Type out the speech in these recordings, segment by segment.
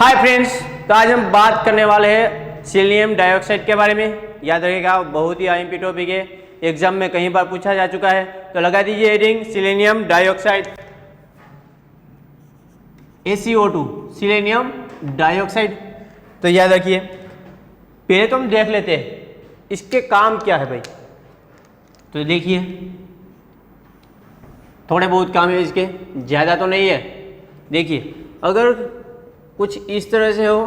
Hi friends, तो आज हम बात करने वाले हैं सिलिनियम डाइऑक्साइड के बारे में। याद रखिएगा, बहुत ही आईएमपी टॉपिक है, एग्जाम में कई बार पूछा जा चुका है। तो लगा दीजिए हेडिंग सिलिनियम डाइऑक्साइड, ACO2 सिलिनियम डाइऑक्साइड। तो याद रखिए, पहले तो हम देख लेते हैं इसके काम क्या है भाई। तो देखिए, थोड़े बहुत काम है इसके, ज़्यादा तो नहीं है। देखिए, अगर कुछ इस तरह से हो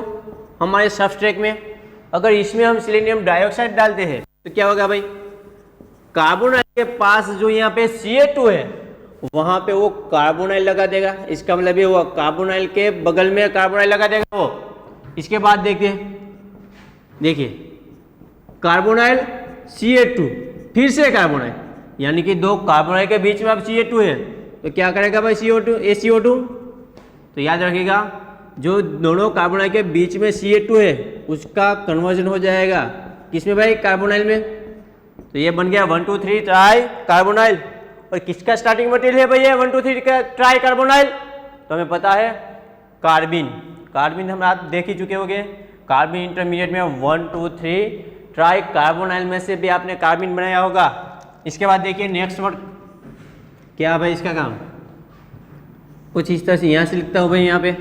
हमारे सबस्ट्रेट में, अगर इसमें हम सिलिनियम डाइऑक्साइड डालते हैं तो क्या होगा भाई, कार्बोनाइल के पास जो यहाँ पे Ca2 है वहाँ पे वो कार्बोनाइल लगा देगा। इसका मतलब ये हुआ कार्बोनाइल के बगल में कार्बोनाइल लगा देगा वो। इसके बाद देखिए कार्बोनाइल Ca2 फिर से कार्बोनाइल, यानी कि दो कार्बोनाइल के बीच में अब Ca2 है तो क्या करेगा भाई ACO2। तो याद रखिएगा, जो दोनों कार्बोनाइल के बीच में Ca2 है उसका कन्वर्जन हो जाएगा किसमें भाई, कार्बोनाइल में। तो ये बन गया 1 2 3 ट्राई कार्बोनाइल। और किसका स्टार्टिंग मटेरियल है भाई ये 1 2 3 का ट्राई कार्बोनाइल, तो हमें पता है कार्बिन हम आप देख ही चुके होंगे। कार्बिन इंटरमीडिएट में 1 2 3 ट्राई कार्बोनाइल में से भी आपने कार्बिन बनाया होगा। इसके बाद देखिए नेक्स्ट वर्ड क्या भाई, इसका काम कुछ इस तरह से यहाँ से लिखता हूँ भाई। यहाँ पे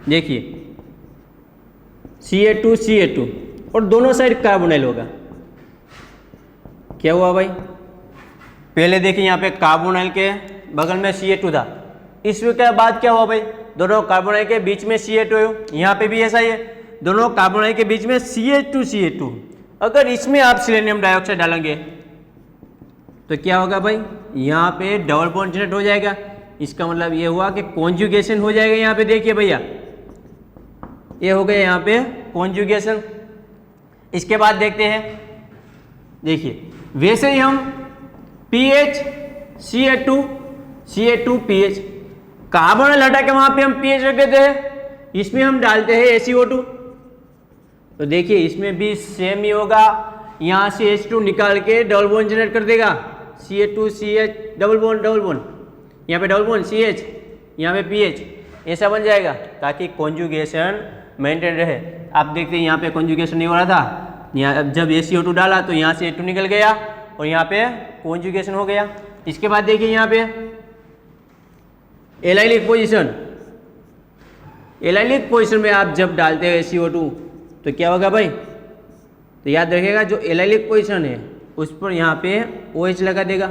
देखिए Ca2 और दोनों साइड कार्बोनाइल होगा। क्या हुआ भाई, पहले देखिए यहाँ पे कार्बोनाइल के बगल में Ca2 था, इसके बाद क्या हुआ भाई, दोनों कार्बोनाइल के बीच में Ca2 है। यहाँ पे भी ऐसा ही है, दोनों कार्बोनाइल के बीच में Ca2। अगर इसमें आप सिलिनियम डाइऑक्साइड डालेंगे तो क्या होगा भाई, यहाँ पे डबल बॉन्ड जनरेट हो जाएगा। इसका मतलब ये हुआ कि कॉन्जुगेशन हो जाएगा। यहाँ पे देखिए भैया, ये हो गया यहाँ पे कॉन्जुगेशन। इसके बाद देखते हैं, देखिए वैसे ही हम pH Ca2 pH, कार्बोनाइल हटा के वहां पे हम pH रख देते हैं, इसमें हम डालते हैं ACO2। तो देखिए इसमें भी सेम ही होगा, यहाँ से H2 निकाल के डबल बॉन्ड जनरेट कर देगा, Ca2CH डबल बॉन्ड, यहाँ पे डबल बॉन्ड CH, यहाँ पे pH, ऐसा बन जाएगा ताकि कॉन्जुगेशन मेंटेन रहे। आप देखते हैं यहाँ पे कॉन्जुगेशन नहीं हो रहा था, यहाँ जब ACO2 डाला तो यहाँ से H2 निकल गया और यहाँ पे कॉन्जुगेशन हो गया। इसके बाद देखिए यहाँ पे एलाइलिक पोजीशन में आप जब डालते हैं ACO2 तो क्या होगा भाई, तो याद रखिएगा जो एलाइलिक पोजीशन है उस पर यहाँ पे OH लगा देगा।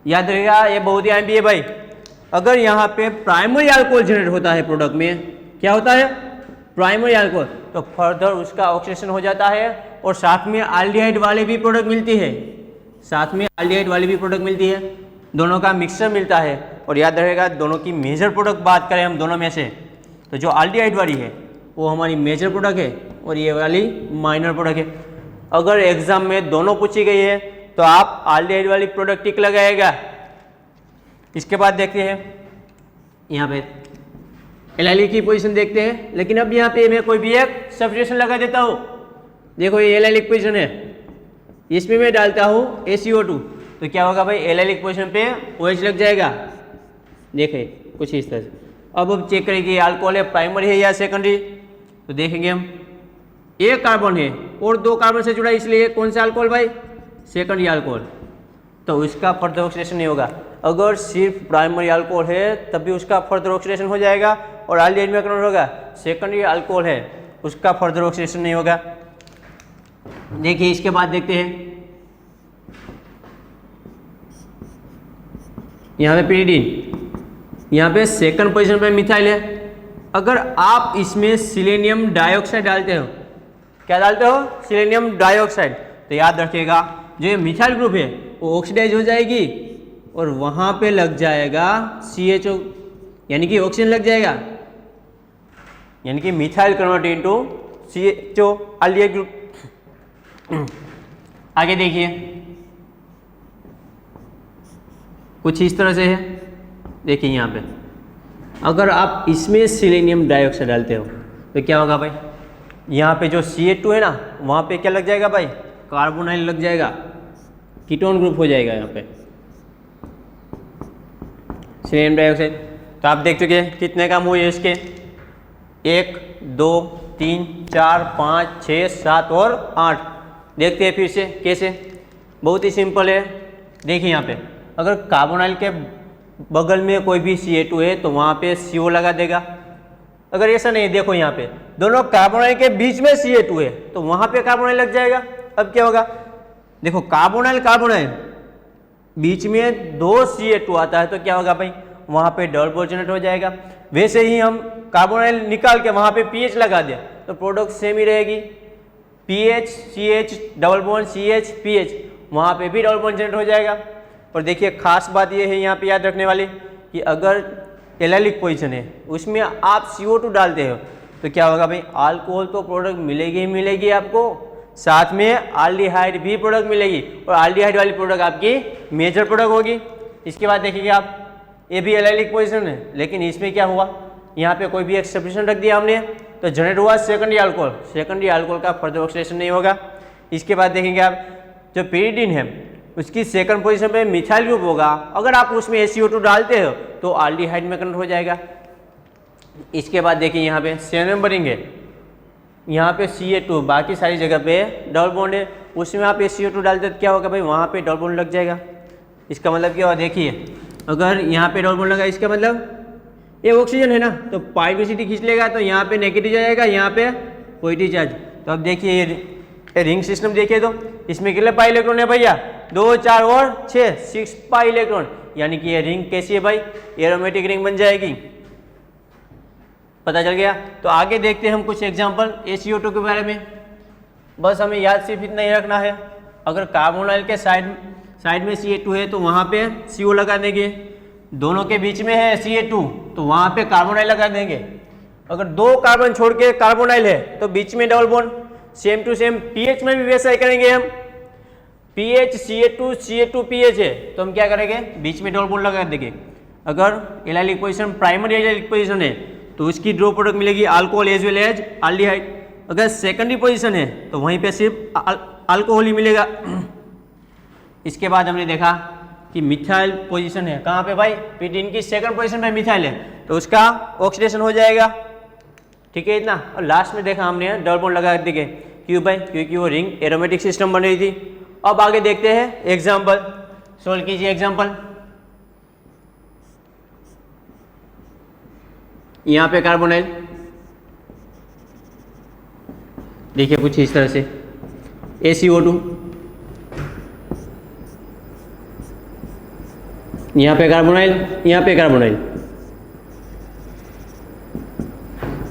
याद रखिएगा, ये बहुत ही अहम भी है भाई। अगर यहाँ पे प्राइमरी अल्कोहल जनरेट होता है प्रोडक्ट में, क्या होता है प्राइमरी अल्कोहल, तो फर्दर उसका ऑक्सीडेशन हो जाता है और साथ में एल्डिहाइड वाली भी प्रोडक्ट मिलती है, दोनों का मिक्सचर मिलता है। और याद रहेगा, दोनों की मेजर प्रोडक्ट बात करें हम दोनों में से, तो जो एल्डिहाइड वाली है वो हमारी मेजर प्रोडक्ट है और ये वाली माइनर प्रोडक्ट है। अगर एग्जाम में दोनों पूछी गई है तो आप एल्डिहाइड वाली प्रोडक्ट टिक लगाएगा। इसके बाद देखते हैं यहाँ पे एलाइलिक की पोजीशन देखते हैं, लेकिन अब यहाँ पे मैं कोई भी एक सब्स्टिट्यूशन लगा देता हूँ। देखो ये एलाइलिक पोजीशन है, इसमें मैं डालता हूँ ACO2, तो क्या होगा भाई, एलाइलिक पोजीशन पे OH लग जाएगा। देखें कुछ इस तरह से। अब चेक करें कि अल्कोहल है प्राइमरी है या सेकेंडरी, तो देखेंगे हम एक कार्बन है और दो कार्बन से जुड़ा, इसलिए कौन सा अल्कोहल भाई, सेकेंडरी अल्कोहल, तो उसका फर्दर ऑक्सीडेशन नहीं होगा। अगर सिर्फ प्राइमरी अल्कोहल है तब भी उसका फर्दर ऑक्सीडेशन हो जाएगा और एल्डिहाइड में कन्वर्ट होगा। सेकेंडरी अल्कोहल है उसका फर्दर ऑक्सीडेशन नहीं होगा। देखिए इसके बाद देखते हैं यहाँ पे pyridine, यहाँ पे सेकंड पोजीशन पे मिथाइल है। अगर आप इसमें सिलिनियम डाइऑक्साइड डालते हो, क्या डालते हो, सिलिनियम डाइऑक्साइड, तो याद रखिएगा जो ये मिथाइल ग्रुप है वो ऑक्सीडाइज हो जाएगी और वहाँ पे लग जाएगा CHO, यानी कि ऑक्सीजन लग जाएगा, यानी कि methyl convert into CHO aldehyde group. आगे देखिए कुछ इस तरह से है। देखिए यहाँ पे अगर आप इसमें सिलिनियम डाइऑक्साइड डालते हो तो क्या होगा भाई, यहाँ पे जो Ca2 है ना वहाँ पे क्या लग जाएगा भाई, कार्बोनाइल लग जाएगा, कीटोन ग्रुप हो जाएगा यहाँ पे सिलिनियम डाइऑक्साइड। तो आप देख चुके हैं कितने काम हुए इसके। 1 2 3 4 5 6 7 और 8। देखते हैं फिर से कैसे, बहुत ही सिंपल है। देखिए यहाँ पे अगर कार्बोनाइल के बगल में कोई भी Ca2 है तो वहाँ पे CO लगा देगा। अगर ऐसा नहीं, देखो यहाँ पे दोनों कार्बोनाइल के बीच में Ca2 है तो वहाँ पे कार्बोनाइल लग जाएगा। अब क्या होगा, देखो कार्बोनाइल कार्बोनाइल बीच में 2 Ca2 आता है तो क्या होगा भाई, वहाँ पे डबल बॉन्ड जनरेट हो जाएगा। वैसे ही हम कार्बोनाइल निकाल के वहाँ पे पीएच लगा दें तो प्रोडक्ट सेम ही रहेगी, pH CH double bond CH pH, वहाँ पे भी डबल बॉन्ड जनरेट हो जाएगा। और देखिए खास बात ये है यहाँ पे याद रखने वाली कि अगर एलाइलिक पोजीशन है उसमें आप CO2 डालते हो तो क्या होगा भाई, अल्कोहल तो प्रोडक्ट मिलेगी ही मिलेगी आपको, साथ में आल्डिहाइड भी प्रोडक्ट मिलेगी और आल्डिहाइड वाली प्रोडक्ट आपकी मेजर प्रोडक्ट होगी। इसके बाद देखिए आप, ये भी एलाइलिक पोजीशन है लेकिन इसमें क्या हुआ, यहाँ पे कोई भी एक सब्स्टिट्यूशन रख दिया हमने तो जनरेट हुआ सेकेंडरी अल्कोहल। सेकेंडरी अल्कोहल का फर्दर ऑक्सीडेशन नहीं होगा। इसके बाद देखेंगे आप, जो pyridine है उसकी सेकंड पोजीशन पे मिथाइल ग्रुप होगा, अगर आप उसमें SiO2 डालते हो तो आल्डिहाइड में कन्वर्ट हो जाएगा। इसके बाद देखिए यहाँ पे 7 नंबरिंग है, यहाँ पे Ca2 बाकी सारी जगह पे डबल बॉन्ड है, उसमें आप SiO2 डालते तो क्या होगा भाई, वहाँ पे डबल बॉन्ड लग जाएगा। इसका मतलब क्या हुआ, देखिए अगर यहाँ पे डबल बॉन्ड लगा इसका मतलब ये ऑक्सीजन है ना तो पाइविसिटी खींच लेगा तो यहाँ पे नेगेटिव जाएगा, यहाँ पे पॉजिटिव चार्ज। तो अब देखिए ये रिंग सिस्टम देखिए तो इसमें कितने पाई इलेक्ट्रॉन है भैया, 2 4 और 6 पाई इलेक्ट्रॉन, यानी कि ये रिंग कैसी है भाई, एरोमेटिक रिंग बन जाएगी। पता चल गया। तो आगे देखते हैं हम कुछ एग्जांपल SiO2 के बारे में। बस हमें याद सिर्फ इतना ही रखना है, अगर कार्बोनाइल के साइड में Ca2 है तो वहाँ पे CO लगा देंगे, दोनों के बीच में है Ca2 तो वहाँ पे कार्बोनाइल लगा देंगे। अगर 2 कार्बन छोड़ के कार्बोनाइल है तो बीच में double bond, same to same pH में भी वैसा ही करेंगे हम। पीएच Ca2 पीएच है तो हम क्या करेंगे, बीच में डबल बॉन्ड लगा देंगे। अगर allylic position primary allylic position है तो उसकी ड्रॉ प्रोडक्ट मिलेगी alcohol as well as aldehyde. अगर सेकेंडरी पोजीशन है तो वहीं पे सिर्फ अल्कोहल ही मिलेगा। इसके बाद हमने देखा कि मिथाइल पोजीशन है कहाँ पे भाई, pyridine की सेकंड पोजीशन पे मिथाइल है तो उसका ऑक्सीडेशन हो जाएगा। ठीक है इतना। और लास्ट में देखा हमने डबल बॉन्ड लगा देंगे, क्यों भाई, क्योंकि वो रिंग एरोमेटिक सिस्टम बन रही थी। अब आगे देखते हैं एग्जाम्पल, सोल्व कीजिए एग्जाम्पल। यहाँ पे कार्बोनाइल देखिए कुछ इस तरह से ACO2, यहाँ पे कार्बोनाइल, यहाँ पे कार्बोनाइल,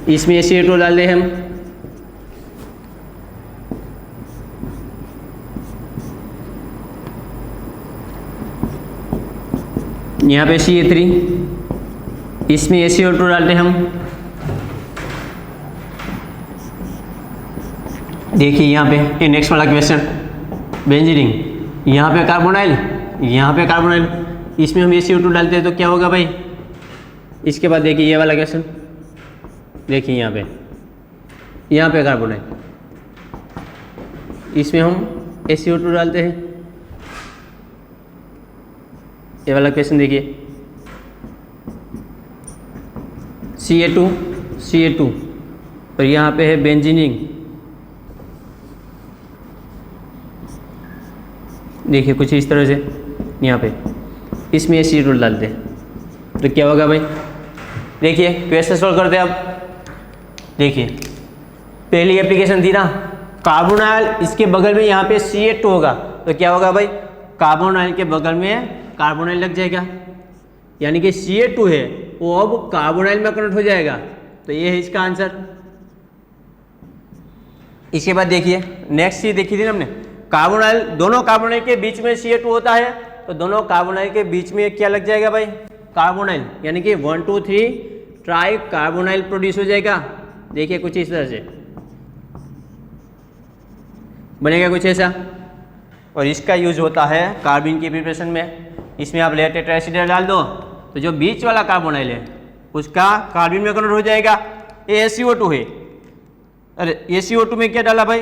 इसमें ACO2 डाल दे हम, यहाँ पे Ca3, इसमें ACO2 डालते हम। देखिए यहाँ पे ये नेक्स्ट वाला क्वेश्चन, बेंजीन, यहाँ पे कार्बोनाइल, यहाँ पे कार्बोनाइल, इसमें हम ACO2 डालते हैं तो क्या होगा भाई। इसके बाद देखिए ये वाला क्वेश्चन, देखिए यहाँ पे कार्बोनाइल, इसमें हम ACO2 डालते हैं। ये वाला क्वेश्चन देखिए Ca2 और यहाँ पे है बेंजीनिंग। देखिए कुछ इस तरह से यहाँ पे इसमें ACO2 डालते हैं तो क्या होगा भाई। देखिए क्वेश्चन सॉल्व करते हैं अब। देखिए पहली एप्लीकेशन थी ना, कार्बोनाइल, इसके बगल में यहाँ पे Ca2 होगा तो क्या होगा भाई, कार्बोनाइल के बगल में कार्बोनाइल लग जाएगा, यानी कि Ca2 है वो अब कार्बोनाइल में कन्वर्ट हो जाएगा। तो ये है इसका आंसर। इसके बाद देखिए नेक्स्ट चीज देखी थी ना हमने, कार्बोनाइल, दोनों कार्बोनाइल के बीच में Ca2 होता है तो दोनों कार्बोनाइल के बीच में क्या लग जाएगा भाई, कार्बोनाइल, यानी कि 1 2 3 ट्राई कार्बोनाइल प्रोड्यूस हो जाएगा। देखिए कुछ इस तरह से बनेगा कुछ ऐसा। और इसका यूज होता है कार्बिन की प्रिपरेशन में। इसमें आप लेड टेट्राएसिड डाल दो तो जो बीच वाला कार्बोनाइल है उसका कार्बिन में कन्वर्ट हो जाएगा। ये ACO2 है, अरे ACO2 में क्या डाला भाई,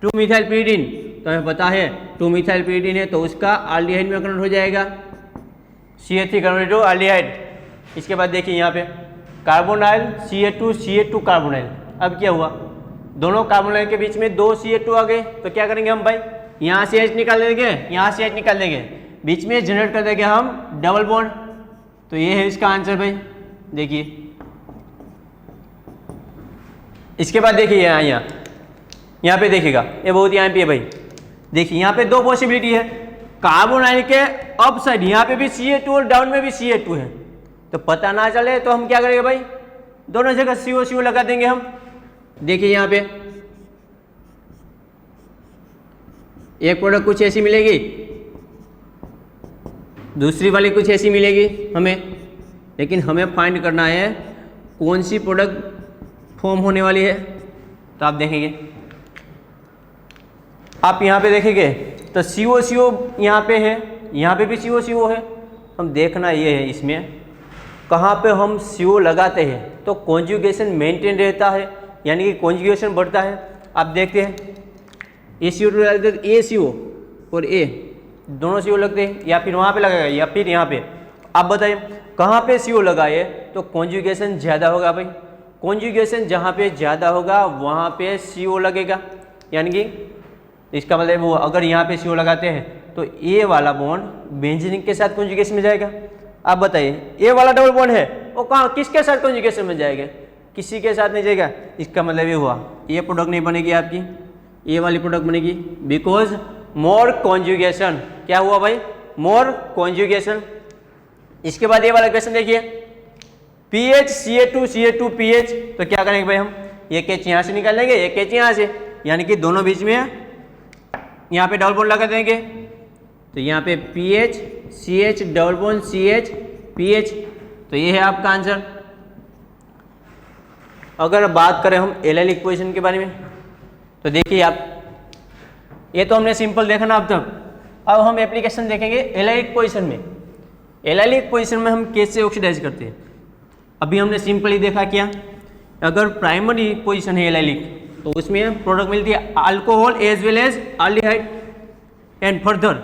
2 मिथाइल pyridine, तो हमें पता है 2 मिथाइल pyridine है तो उसका आल्डिहाइड में कन्वर्ट हो जाएगा, CH3 कन्वर्ट टू आल्डिहाइड। इसके बाद देखिए यहाँ पे कार्बोनाइल CH2 कार्बोनाइल। अब क्या हुआ, दोनों कार्बोनाइल के बीच में 2 CH2 आ गए, तो क्या करेंगे हम भाई, यहाँ से H निकाल देंगे, यहाँ से H निकाल देंगे, बीच में जनरेट कर देंगे हम डबल बॉन्ड। तो ये है इसका आंसर भाई। देखिए इसके बाद देखिए यहाँ पे देखिएगा, ये बहुत यहाँ पे है भाई। देखिए यहाँ पे 2 पॉसिबिलिटी है, कार्बोनाइल के अप साइड यहाँ पे भी CH2 और डाउन में भी CH2 है। तो पता ना चले तो हम क्या करेंगे भाई, दोनों जगह CO लगा देंगे हम। देखिए यहाँ पे एक प्रोडक्ट कुछ ऐसी मिलेगी, दूसरी वाली कुछ ऐसी मिलेगी हमें, लेकिन हमें फाइंड करना है कौन सी प्रोडक्ट फॉर्म होने वाली है। तो आप देखेंगे, आप यहाँ पे देखेंगे तो CO यहाँ पे है, यहाँ पे भी CO है। हम देखना ये है इसमें कहाँ पे हम CO लगाते हैं तो कॉन्जुगेशन मेंटेन रहता है, यानी कि कॉन्जुगेशन बढ़ता है। आप देखते हैं ACO2 डालते तो ACO और A दोनों CO लगते हैं, या फिर वहाँ पे लगाएगा या फिर यहाँ पे। आप बताइए कहाँ पे CO लगाए तो कॉन्जुगेशन ज़्यादा होगा भाई। कॉन्जुगेशन जहाँ पे ज़्यादा होगा वहाँ पे CO लगेगा, यानी कि इसका मतलब वो अगर यहाँ पे CO लगाते हैं तो A वाला बॉन्ड बेंजीन के साथ कॉन्जुगेशन में जाएगा। आप बताइए A वाला डबल बॉन्ड है वो कहाँ किसके साथ कॉन्जुगेशन में जाएगा, किसी के साथ नहीं जाएगा। इसका मतलब ये हुआ ये प्रोडक्ट नहीं बनेगी आपकी, ये वाली प्रोडक्ट बनेगी, बिकॉज मोर कॉन्जुगेशन। क्या हुआ भाई, मोर कॉन्जुगेशन। इसके बाद ये वाला क्वेश्चन देखिए, पीएच CH2 पीएच, तो क्या करेंगे भाई हम, एक H यहाँ से निकाल लेंगे, एक H यहाँ से, यानी कि दोनों बीच में यहाँ पे डबल बॉन्ड लगा देंगे। तो यहाँ पे pH CH double bond CH pH, तो ये है आपका आंसर। अगर बात करें हम एलाइलिक पोजीशन के बारे में तो देखिए आप, ये तो हमने सिंपल देखा ना अब तक। अब हम एप्लीकेशन देखेंगे एलाइलिक पोजीशन में। एलाइलिक पोजीशन में हम कैसे ऑक्सीडाइज करते हैं, अभी हमने सिंपल ही देखा क्या, अगर प्राइमरी पोजीशन है एलाइलिक तो उसमें प्रोडक्ट मिलती है alcohol as well as aldehyde. And further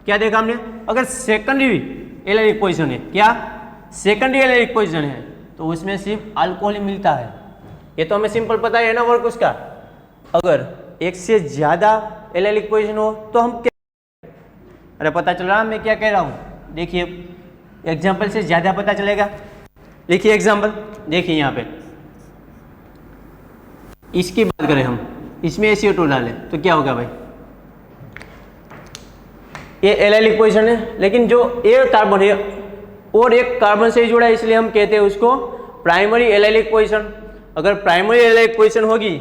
क्या देखा हमने, अगर सेकेंडरी एलाइलिक पोजीशन है, क्या सेकेंडरी एलाइलिक पोजीशन है तो उसमें सिर्फ अल्कोहल ही मिलता है। ये तो हमें सिंपल पता है ना वर्क उसका। अगर एक से ज़्यादा एलाइलिक पोजीशन हो तो हम क्या, अरे पता चल रहा मैं क्या कह रहा हूँ। देखिए एग्जाम्पल से ज़्यादा पता चलेगा। देखिए एग्जाम्पल, देखिए यहाँ पे इसकी बात करें हम, इसमें CO2 डालें तो क्या होगा भाई, ये एलाइलिक पोजीशन है, लेकिन जो एक कार्बन है और एक कार्बन से ही जुड़ा है, इसलिए हम कहते हैं उसको प्राइमरी एलाइलिक पोजीशन। अगर प्राइमरी एलाइलिक पोजीशन होगी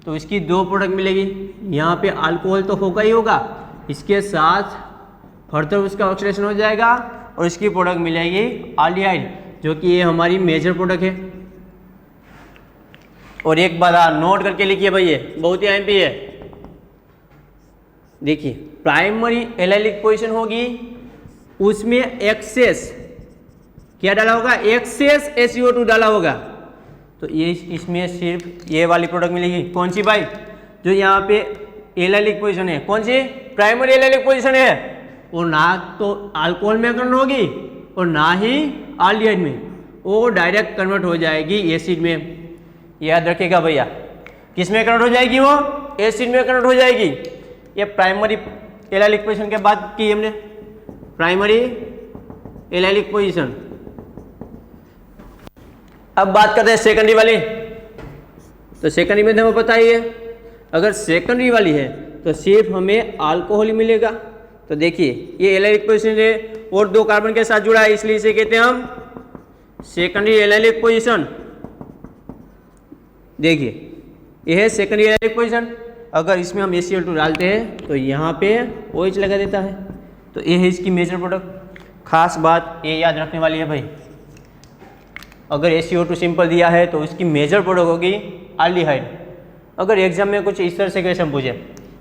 तो इसकी 2 प्रोडक्ट मिलेगी, यहाँ पे अल्कोहल तो होगा ही होगा, इसके साथ फर्दर उसका ऑक्सीडेशन हो जाएगा और इसकी प्रोडक्ट मिलेगी एल्डिहाइड, जो कि ये हमारी मेजर प्रोडक्ट है। और एक बात नोट करके लिखिए भाई, ये बहुत ही अहम भी है। देखिए प्राइमरी एलाइलिक पोजीशन होगी उसमें एक्सेस क्या डाला होगा, एक्सेस ACO2 डाला होगा, तो ये इसमें सिर्फ ये वाली प्रोडक्ट मिलेगी। कौन सी भाई, जो यहाँ पे एलाइलिक पोजीशन है, कौन सी प्राइमरी एलाइलिक पोजीशन है, और ना तो अल्कोहल में कन्वर्ट होगी और ना ही एल्डिहाइड में, वो डायरेक्ट कन्वर्ट हो जाएगी एसिड में। याद रखिएगा भैया, किस में कन्वर्ट हो जाएगी, वो एसिड में कन्वर्ट हो जाएगी। ये प्राइमरी एलाइलिक पोजीशन के बाद की हमने प्राइमरी एलाइलिक पोजीशन। अब बात करते हैं सेकेंडरी वाली। तो सेकेंडरी में तो हमें पता ही है, अगर सेकेंडरी वाली है तो सिर्फ हमें अल्कोहल ही मिलेगा। तो देखिए ये एलाइलिक पोजीशन है और 2 कार्बन के साथ जुड़ा है, इसलिए इसे कहते हैं हम सेकेंडरी एलाइलिक पोजीशन। देखिए ये है सेकेंडरी एलाइलिक पोजीशन। अगर इसमें हम ACl2 डालते हैं तो यहाँ पे OH लगा देता है, तो ये है इसकी मेजर प्रोडक्ट। खास बात ये याद रखने वाली है भाई, अगर ACO2 सिंपल दिया है तो इसकी मेजर प्रोडक्ट होगी एल्डिहाइड। अगर एग्जाम में कुछ इस तरह से क्वेश्चन पूछे,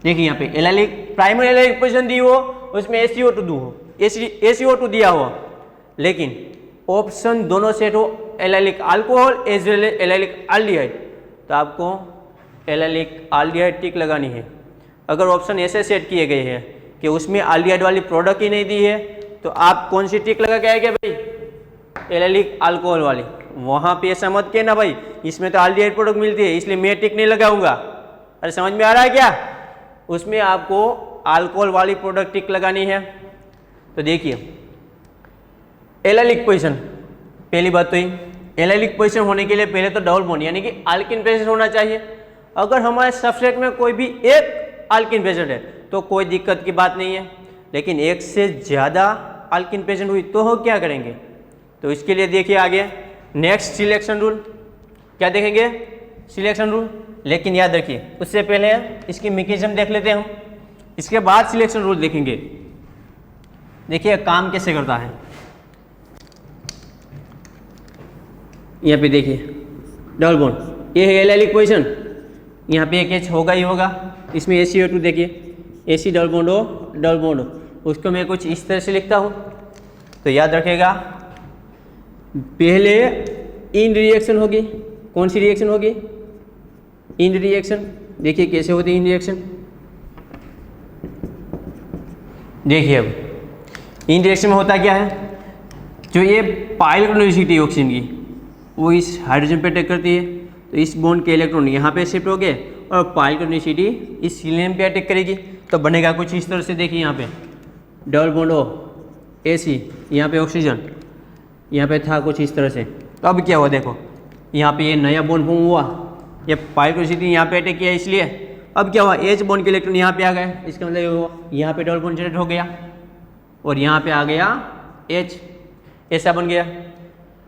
देखिए यहाँ पे एलाइलिक प्राइमरी एलाइलिक पोजीशन दी हो, उसमें ACO2 दिया हो, लेकिन ऑप्शन दोनों सेट हो allylic alcohol as well as allylic aldehyde, तो आपको एलाइलिक एल्डिहाइड टिक लगानी है। अगर ऑप्शन ऐसे सेट किए गए हैं कि उसमें एल्डिहाइड वाली प्रोडक्ट ही नहीं दी है, तो आप कौन सी टिक लगा के आएंगे भाई, एलाइलिक अल्कोहल वाली। वहाँ पे ऐसा मत कहना भाई इसमें तो एल्डिहाइड प्रोडक्ट मिलती है इसलिए मैं टिक नहीं लगाऊंगा। अरे समझ में आ रहा है क्या? उसमें आपको अल्कोहल वाली प्रोडक्ट टिक लगानी है। तो देखिए एलाइलिक पोजीशन, पहली बात तो ही एलाइलिक पोजीशन होने के लिए पहले तो डबल बॉन्ड यानी कि अल्किन प्रेजेंट होना चाहिए। अगर हमारे सबस्ट्रेट में कोई भी एक अल्किन प्रेजेंट है तो कोई दिक्कत की बात नहीं है, लेकिन एक से ज़्यादा अल्किन प्रेजेंट हुई तो हम क्या करेंगे? तो इसके लिए देखिए आगे नेक्स्ट सिलेक्शन रूल, क्या देखेंगे? Selection rule. लेकिन याद रखिए उससे पहले इसकी मैकेनिज्म देख लेते हैं हम, इसके बाद सिलेक्शन रूल देखेंगे। देखिए काम कैसे करता है। यहाँ पे देखिए डबल बॉन्ड, ये है एलाइलिक पोजीशन, यहाँ पे एक एच होगा ही होगा, इसमें ACO2 देखिए AC डबल बॉन्ड हो डबल बॉन्ड हो, उसको मैं कुछ इस तरह से लिखता हूँ। तो याद रखेगा पहले इन रिएक्शन होगी, कौन सी रिएक्शन होगी? इन रिएक्शन। देखिए कैसे होती है इन रिएक्शन, देखिए अब इन रिएक्शन में होता क्या है, जो ये पाइल कंडक्टिविटी ऑक्सीजन की वो इस हाइड्रोजन पे अटैक करती है, तो इस बॉन्ड के इलेक्ट्रॉन यहाँ पे शिफ्ट हो गए और पाइल कंडक्टिविटी इस सीलियम पे अटैक करेगी, तो बनेगा कुछ इस तरह से। देखिए यहाँ पे डबल बॉन्ड हो AC, यहाँ पे ऑक्सीजन, यहाँ पे था कुछ इस तरह से। तो अब क्या हुआ देखो, यहाँ पे ये नया बॉन्ड फॉर्म हुआ, ये पाइल कंडक्टिविटी यहाँ पे अटैक किया इसलिए अब क्या हुआ, H बॉन्ड के इलेक्ट्रॉन यहाँ पे आ गए, इसका मतलब ये हुआ यहाँ पे डबल बॉन्ड जनरेट हो गया और यहाँ पे आ गया H, ऐसा बन गया।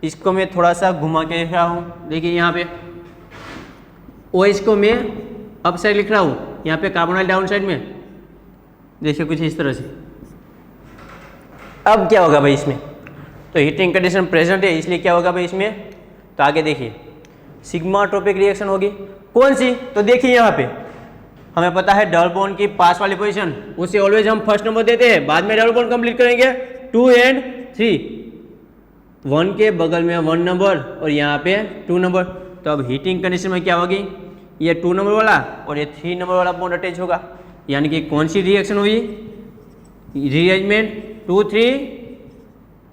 इसको मैं थोड़ा सा घुमा के लिख रहा हूँ, देखिए यहाँ पे OH को मैं अप साइड लिख रहा हूँ, यहाँ पे कार्बोनाइल डाउन साइड में, देखिए कुछ इस तरह से। अब क्या होगा भाई इसमें, तो हीटिंग कंडीशन प्रेजेंट है इसलिए क्या होगा भाई इसमें, तो आगे देखिए सिग्मा ट्रोपिक रिएक्शन होगी, कौन सी? तो देखिए यहाँ पे हमें पता है डबल बॉन्ड की पास वाली पोजीशन, उसे ऑलवेज हम फर्स्ट नंबर देते हैं, बाद में डबल बॉन्ड कंप्लीट करेंगे 2 और 3, 1 के बगल में 1 नंबर और यहाँ पे 2 नंबर। तो अब हीटिंग कंडीशन में क्या होगी, ये 2 नंबर वाला और ये 3 नंबर वाला बॉन्ड अटैच होगा, यानी कि कौन सी रिएक्शन हुई? Rearrangement 2,3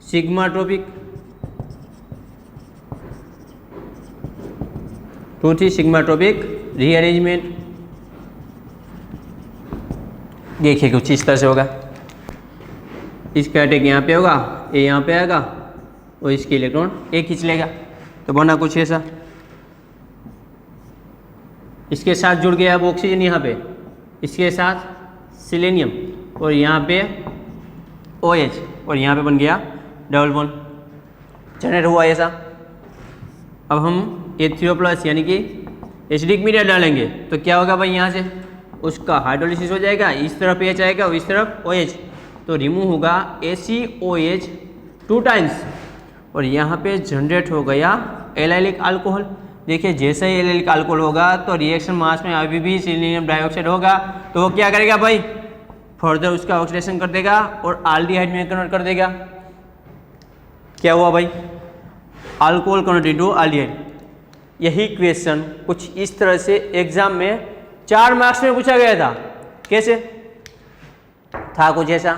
sigma trophic, 2,3 sigma trophic rearrangement. देखिए कुछ इस तरह से होगा, इसका अटैक यहाँ पे होगा, ये यहाँ पे आएगा और इसके इलेक्ट्रॉन एक खींच लेगा, तो बना कुछ ऐसा। इसके साथ जुड़ गया अब ऑक्सीजन यहाँ पे, इसके साथ सिलेनियम और यहाँ पे OH और यहाँ पे बन गया डबल बॉन्ड, जनरेट हुआ ऐसा। अब हम H3+ यानी कि एसिडिक मीडिया डालेंगे तो क्या होगा भाई, यहाँ से उसका हाइड्रोलिसिस हो जाएगा, इस तरफ H आएगा और इस तरफ OH, तो रिमूव होगा ACOH 2 टाइम्स और यहाँ पे जनरेट हो गया एलाइलिक अल्कोहल। देखिए जैसे ही एलाइलिक अल्कोहल होगा तो रिएक्शन मास में अभी भी सिलिनियम डाइऑक्साइड होगा, तो वो क्या करेगा भाई, फर्दर उसका ऑक्सीडेशन कर देगा और एल्डिहाइड में कन्वर्ट कर देगा। क्या हुआ भाई, अल्कोहल कन्वर्ट इनटू एल्डिहाइड। यही क्वेश्चन कुछ इस तरह से एग्जाम में 4 मार्क्स में पूछा गया था। कैसे था, कुछ ऐसा,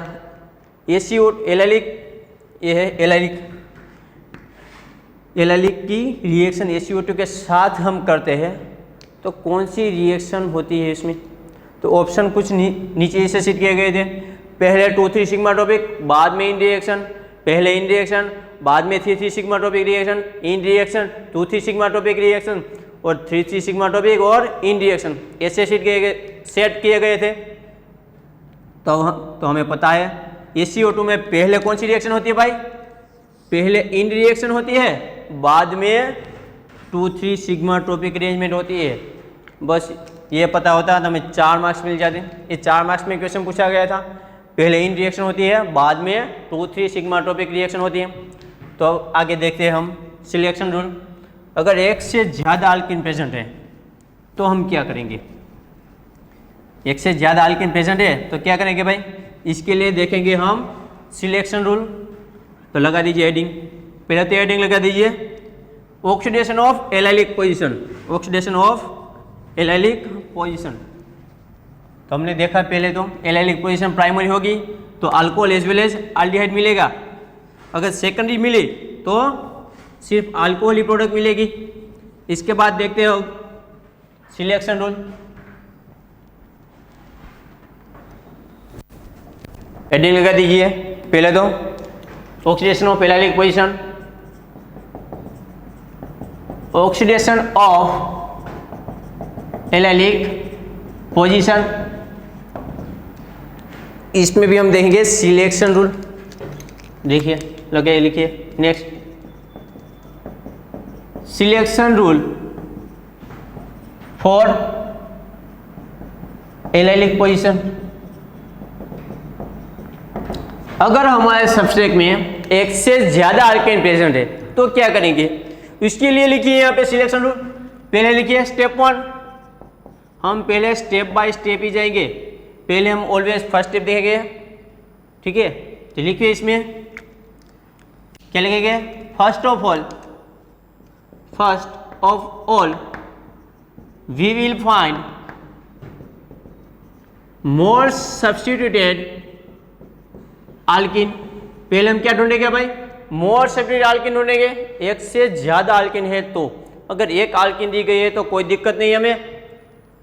ACO एलाइलिक, ये है एलाइलिक, एलाइलिक की रिएक्शन ACO2 के साथ हम करते हैं तो कौन सी रिएक्शन होती है इसमें? तो ऑप्शन कुछ नीचे से सेट किए गए थे, पहले 2,3 सिग्मा टॉपिक, बाद में इन रिएक्शन, पहले इन रिएक्शन, बाद में 3,3 सिग्मा टॉपिक रिएक्शन, इन रिएक्शन, 2,3 सिग्मा टॉपिक रिएक्शन और 3,3 सिग्मा टॉपिक और इन रिएक्शन, ऐसे सेट किए गए थे। तो हमें पता है ACO2 में पहले कौन सी रिएक्शन होती है भाई, पहले इन रिएक्शन होती है, बाद में 2,3 सिग्मा टॉपिक अरेंजमेंट होती है। बस ये पता होता तो हमें 4 मार्क्स मिल जाते। ये 4 मार्क्स में क्वेश्चन पूछा गया था, पहले इन रिएक्शन होती है, बाद में 2,3 सिग्मा टॉपिक रिएक्शन होती है। तो अब आगे देखते हैं हम सिलेक्शन रूल। अगर एक से ज़्यादा अल्किन प्रेजेंट है तो हम क्या करेंगे, एक से ज़्यादा अल्किन प्रेजेंट है तो क्या करेंगे भाई, इसके लिए देखेंगे हम सिलेक्शन रूल। तो लगा दीजिए हेडिंग, पहले तो हेडिंग लगा दीजिए oxidation of allylic position, oxidation of allylic position. तो हमने देखा पहले तो एलाइलिक पोजीशन प्राइमरी होगी तो alcohol as well as aldehyde मिलेगा, अगर सेकेंडरी मिली तो सिर्फ अल्कोहल ही प्रोडक्ट मिलेगी। इसके बाद देखते हो सिलेक्शन रूल। हेडिंग लगा दीजिए। पहले तो oxidation of allylic position, oxidation of allylic position, इसमें भी हम देखेंगे सिलेक्शन रूल। देखिए लगे लिखिए। Next selection rule for allylic position. अगर हमारे सब्सट्रेट में एक से ज्यादा अल्केन प्रेजेंट है तो क्या करेंगे, इसके लिए लिखिए यहाँ पे सिलेक्शन रूल। पहले लिखिए स्टेप 1, हम पहले स्टेप बाय स्टेप ही जाएंगे। पहले हम ऑलवेज फर्स्ट स्टेप देखेंगे, ठीक है। तो लिखिए इसमें क्या लिखेंगे, first of all we will find more substituted alkene. पहले हम क्या ढूंढेंगे भाई, मोर सब्स्टिट्यूटेड अल्किन ढूंढेंगे। एक से ज्यादा अल्किन है तो, अगर एक अल्किन दी गई है तो कोई दिक्कत नहीं हमें।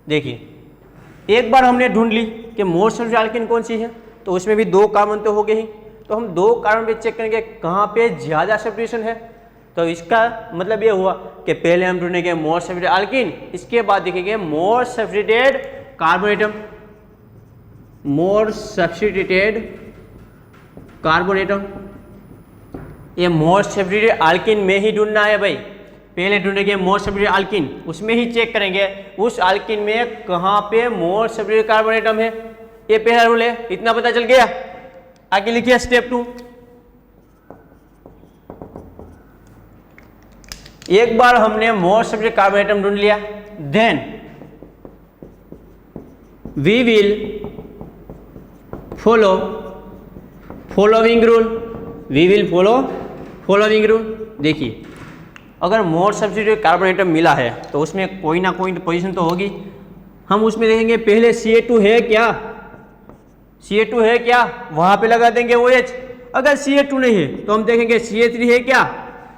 देखिए एक बार हमने ढूंढ ली कि मोर सब्स्टिट्यूटेड अल्किन कौन सी है, तो उसमें भी 2 कार्बन तो हो गए ही। तो हम 2 कार्बन पे चेक करेंगे कहाँ पे ज्यादा सब्स्टिट्यूशन है। तो इसका मतलब ये हुआ कि पहले हम ढूंढेंगे मोर सब्स्टिट्यूटेड अल्किन, इसके बाद देखेंगे मोर सब्स्टिट्यूटेड कार्बन एटम, मोर सब्स्टिट्यूटेड कार्बन एटम। ये मोर सब्स्टिट्यूटेड अल्किन में ही ढूंढना है भाई। पहले ढूंढेंगे मोर सब्स्टिट्यूटेड अल्किन, उसमें ही चेक करेंगे उस अल्किन में कहाँ पे मोर सब्स्टिट्यूटेड कार्बन एटम है। ये पहला रूल है, इतना पता चल गया। आगे लिखिए स्टेप 2। एक बार हमने मोर सब्स्टिट्यूटेड कार्बन एटम ढूंढ लिया, then we will follow following rule. We will follow following rule. देखिए अगर मोर सब्स्टिट्यूटेड कार्बन एटम मिला है तो उसमें कोई ना कोई पोजीशन तो होगी। हम उसमें देखेंगे पहले Ca2 है क्या, Ca2 है क्या, वहां पे लगा देंगे OH। अगर Ca2 नहीं है तो हम देखेंगे Ca3 है क्या,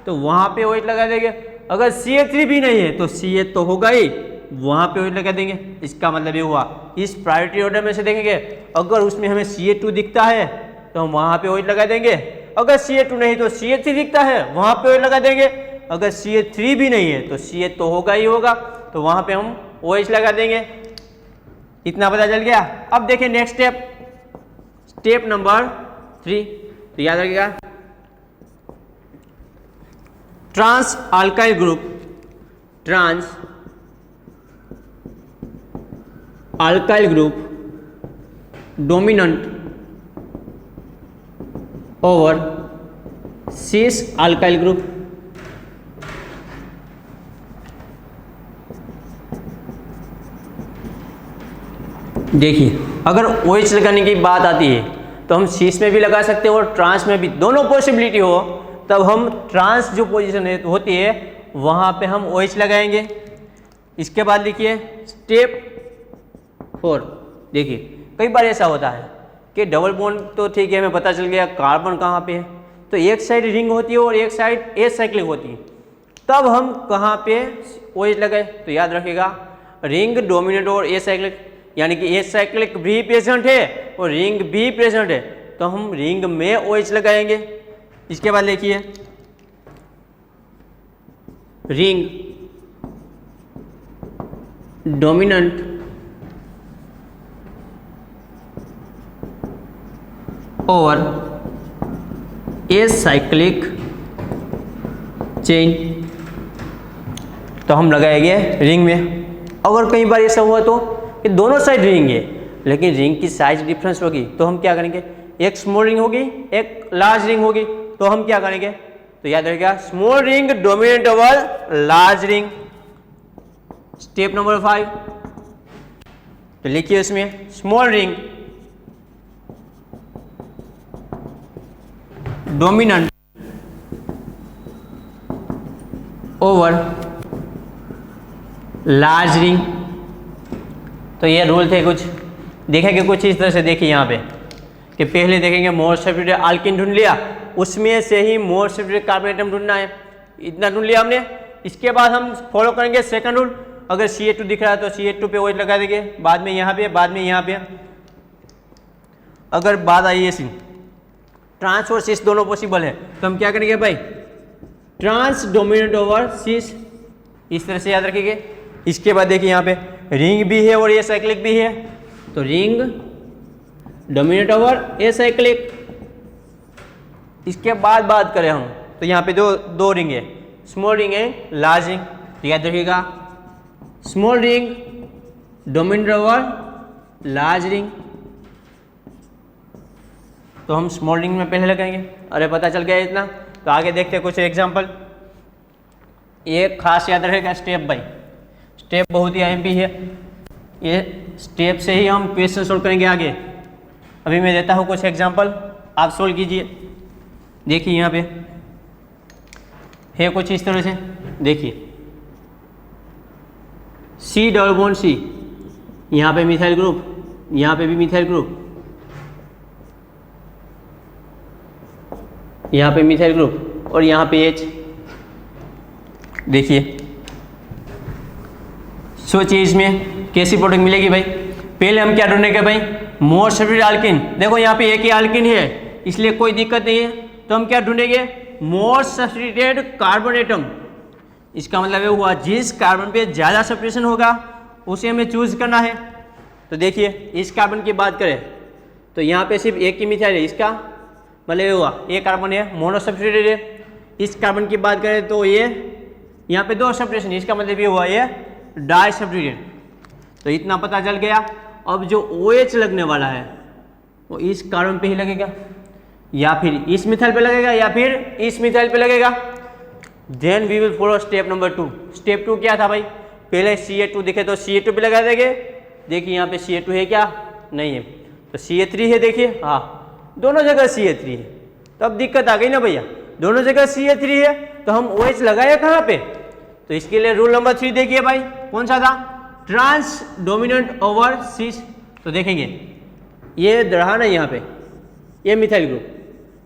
तो वहां पे OH लगा देंगे। अगर Ca3 भी नहीं है तो Ca तो होगा ही, वहां पे OH लगा देंगे। इसका मतलब ये हुआ इस प्रायोरिटी ऑर्डर में से देखेंगे, अगर उसमें हमें Ca2 दिखता है तो हम वहां पे OH लगा देंगे। अगर Ca2 नहीं तो Ca3 दिखता है, वहां पे OH लगा देंगे। अगर Ca3 भी नहीं है तो Ca तो होगा ही होगा, तो वहां पे हम OH लगा देंगे। इतना पता चल गया। अब देखिए नेक्स्ट स्टेप, स्टेप नंबर 3। तो याद रखिएगा trans alkyl group, trans alkyl group dominant over cis alkyl group. देखिए अगर OH लगाने की बात आती है तो हम सीस में भी लगा सकते हैं और ट्रांस में भी, दोनों पॉसिबिलिटी हो तब हम ट्रांस जो पोजीशन होती है वहां पे हम OH लगाएंगे। इसके बाद लिखिए स्टेप 4। देखिए कई बार ऐसा होता है कि डबल बॉन्ड तो ठीक है, हमें पता चल गया कार्बन कहाँ पे है, तो एक साइड रिंग होती है और एक साइड एसाइक्लिक होती है, तब हम कहाँ पे OH लगाए। तो याद रखिएगा रिंग डोमिनेंट और एसाइक्लिक, यानी कि एसाइक्लिक भी प्रेजेंट है और रिंग भी प्रेजेंट है, तो हम रिंग में OH लगाएंगे। इसके बाद लिखिए रिंग डोमिनेंट और एसाइक्लिक चेन, तो हम लगाएंगे रिंग में। अगर कई बार ऐसा हुआ तो कि दोनों साइड रिंग है लेकिन रिंग की साइज डिफरेंस होगी, तो हम क्या करेंगे, एक स्मॉल रिंग होगी एक लार्ज रिंग होगी, तो हम क्या करेंगे, तो याद रखिएगा small ring dominant over large ring. Step number 5। तो लिखिए इसमें small ring dominant over large ring. तो ये रूल थे कुछ, देखेंगे कुछ इस तरह से। देखिए यहाँ पे कि पहले देखेंगे मोर सब्स्टिट्यूटेड अल्किन ढूंढ लिया, उसमें से ही मोर सब्स्टिट्यूटेड कार्बन एटम ढूंढना है। इतना ढूंढ लिया हमने। इसके बाद हम फॉलो करेंगे सेकंड रूल। अगर CH2 दिख रहा है तो CH2 पे OH लगा देंगे, बाद में यहाँ पे, बाद में यहाँ पे। अगर बात आई ऐसी ट्रांस और सिस दोनों पॉसिबल है तो हम क्या करेंगे भाई, ट्रांस डोमिनेट ओवर सिस, इस तरह से याद रखेंगे। इसके बाद देखिए यहाँ पे रिंग भी है और ये साइक्लिक भी है, तो रिंग डोमिनेट ओवर एसाइक्लिक। इसके बाद बात करें हम तो यहाँ पे दो रिंग है, स्मॉल रिंग है, लार्ज रिंग। तो याद रखिएगा small ring dominate over large ring, तो हम स्मॉल रिंग में पहले लगाएंगे। अरे पता चल गया इतना, तो आगे देखते हैं कुछ एग्जांपल। ये खास याद रहेगा स्टेप बाय स्टेप, बहुत ही अहम भी है। ये स्टेप से ही हम क्वेश्चन सोल्व करेंगे आगे। अभी मैं देता हूँ कुछ एग्जांपल, आप सोल्व कीजिए। देखिए यहाँ पे है कुछ इस तरह से, देखिए C डबल बॉन्ड C, यहाँ पे मिथाइल ग्रुप, यहाँ पे भी मिथाइल ग्रुप, यहाँ पे मिथाइल ग्रुप और यहाँ पे H। देखिए सोचिए इसमें कैसी प्रोडक्ट मिलेगी भाई। पहले हम क्या ढूंढेंगे भाई, मोर सब्स्टिट्यूटेड अल्किन। देखो यहाँ पे एक ही अल्किन है इसलिए कोई दिक्कत नहीं है, तो हम क्या ढूंढेंगे, मोर सब्स्टिट्यूटेड कार्बन एटम। इसका मतलब ये हुआ जिस कार्बन पे ज़्यादा सब्स्टिट्यूशन होगा उसे हमें चूज करना है। तो देखिए इस कार्बन की बात करें तो यहाँ पे सिर्फ एक ही मिथाइल है, इसका मतलब ये हुआ एक कार्बन है, मोनो सब्स्टिट्यूटेड है। इस कार्बन की बात करें तो ये यहाँ पे दो सब्स्टिट्यूशन, इसका मतलब ये हुआ ये डाई सब्स्टिट्यूटेड। तो इतना पता चल गया। अब जो OH लगने वाला है वो इस कार्बन पे ही लगेगा, या फिर इस मिथाइल पे लगेगा, या फिर इस मिथाइल पे लगेगा। Then we will follow step number 2। Step 2 क्या था भाई, पहले CH2 दिखे तो CH2 पे लगा देंगे। देखिए यहाँ पे CH2 है क्या, नहीं है, तो CH3 है। देखिए हाँ दोनों जगह CH3 है, तो अब दिक्कत आ गई ना भैया, दोनों जगह CH3 है तो हम OH लगाए कहाँ पे। तो इसके लिए रूल नंबर 3 देखिए भाई, कौन सा था, ट्रांस डोमिनेंट ओवर सिस। तो देखेंगे ये रहा ना यहाँ पे ये मिथाइल ग्रुप,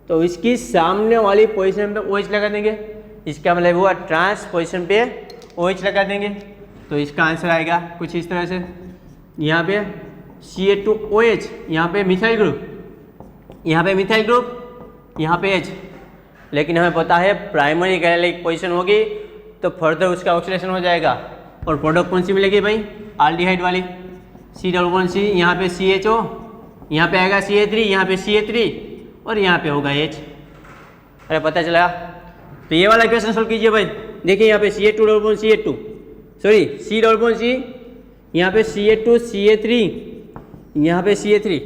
तो इसकी सामने वाली पोजीशन पे OH लगा देंगे। इसका मतलब हुआ ट्रांस पोजीशन पे OH लगा देंगे। तो इसका आंसर आएगा कुछ इस तरह से, यहाँ पे CH2OH, यहाँ पे मिथाइल ग्रुप, यहाँ पे मिथाइल ग्रुप, यहाँ पे H। लेकिन हमें पता है प्राइमरी गैलेलिक पोजीशन होगी तो फर्दर उसका ऑक्सीडेशन हो जाएगा। और प्रोडक्ट कौन सी मिलेगी भाई, आल्डिहाइड वाली, C डबल बॉन्ड C, यहाँ पे CHO, यहाँ पे आएगा CH3, यहाँ पे CH3 और यहाँ पे होगा H। अरे पता चला। तो ये वाला क्वेश्चन सोल्व कीजिए भाई। देखिए यहाँ पे CH2 double bond CH2, sorry C double bond C, यहाँ पे CH2 CH3, यहाँ पे CH3,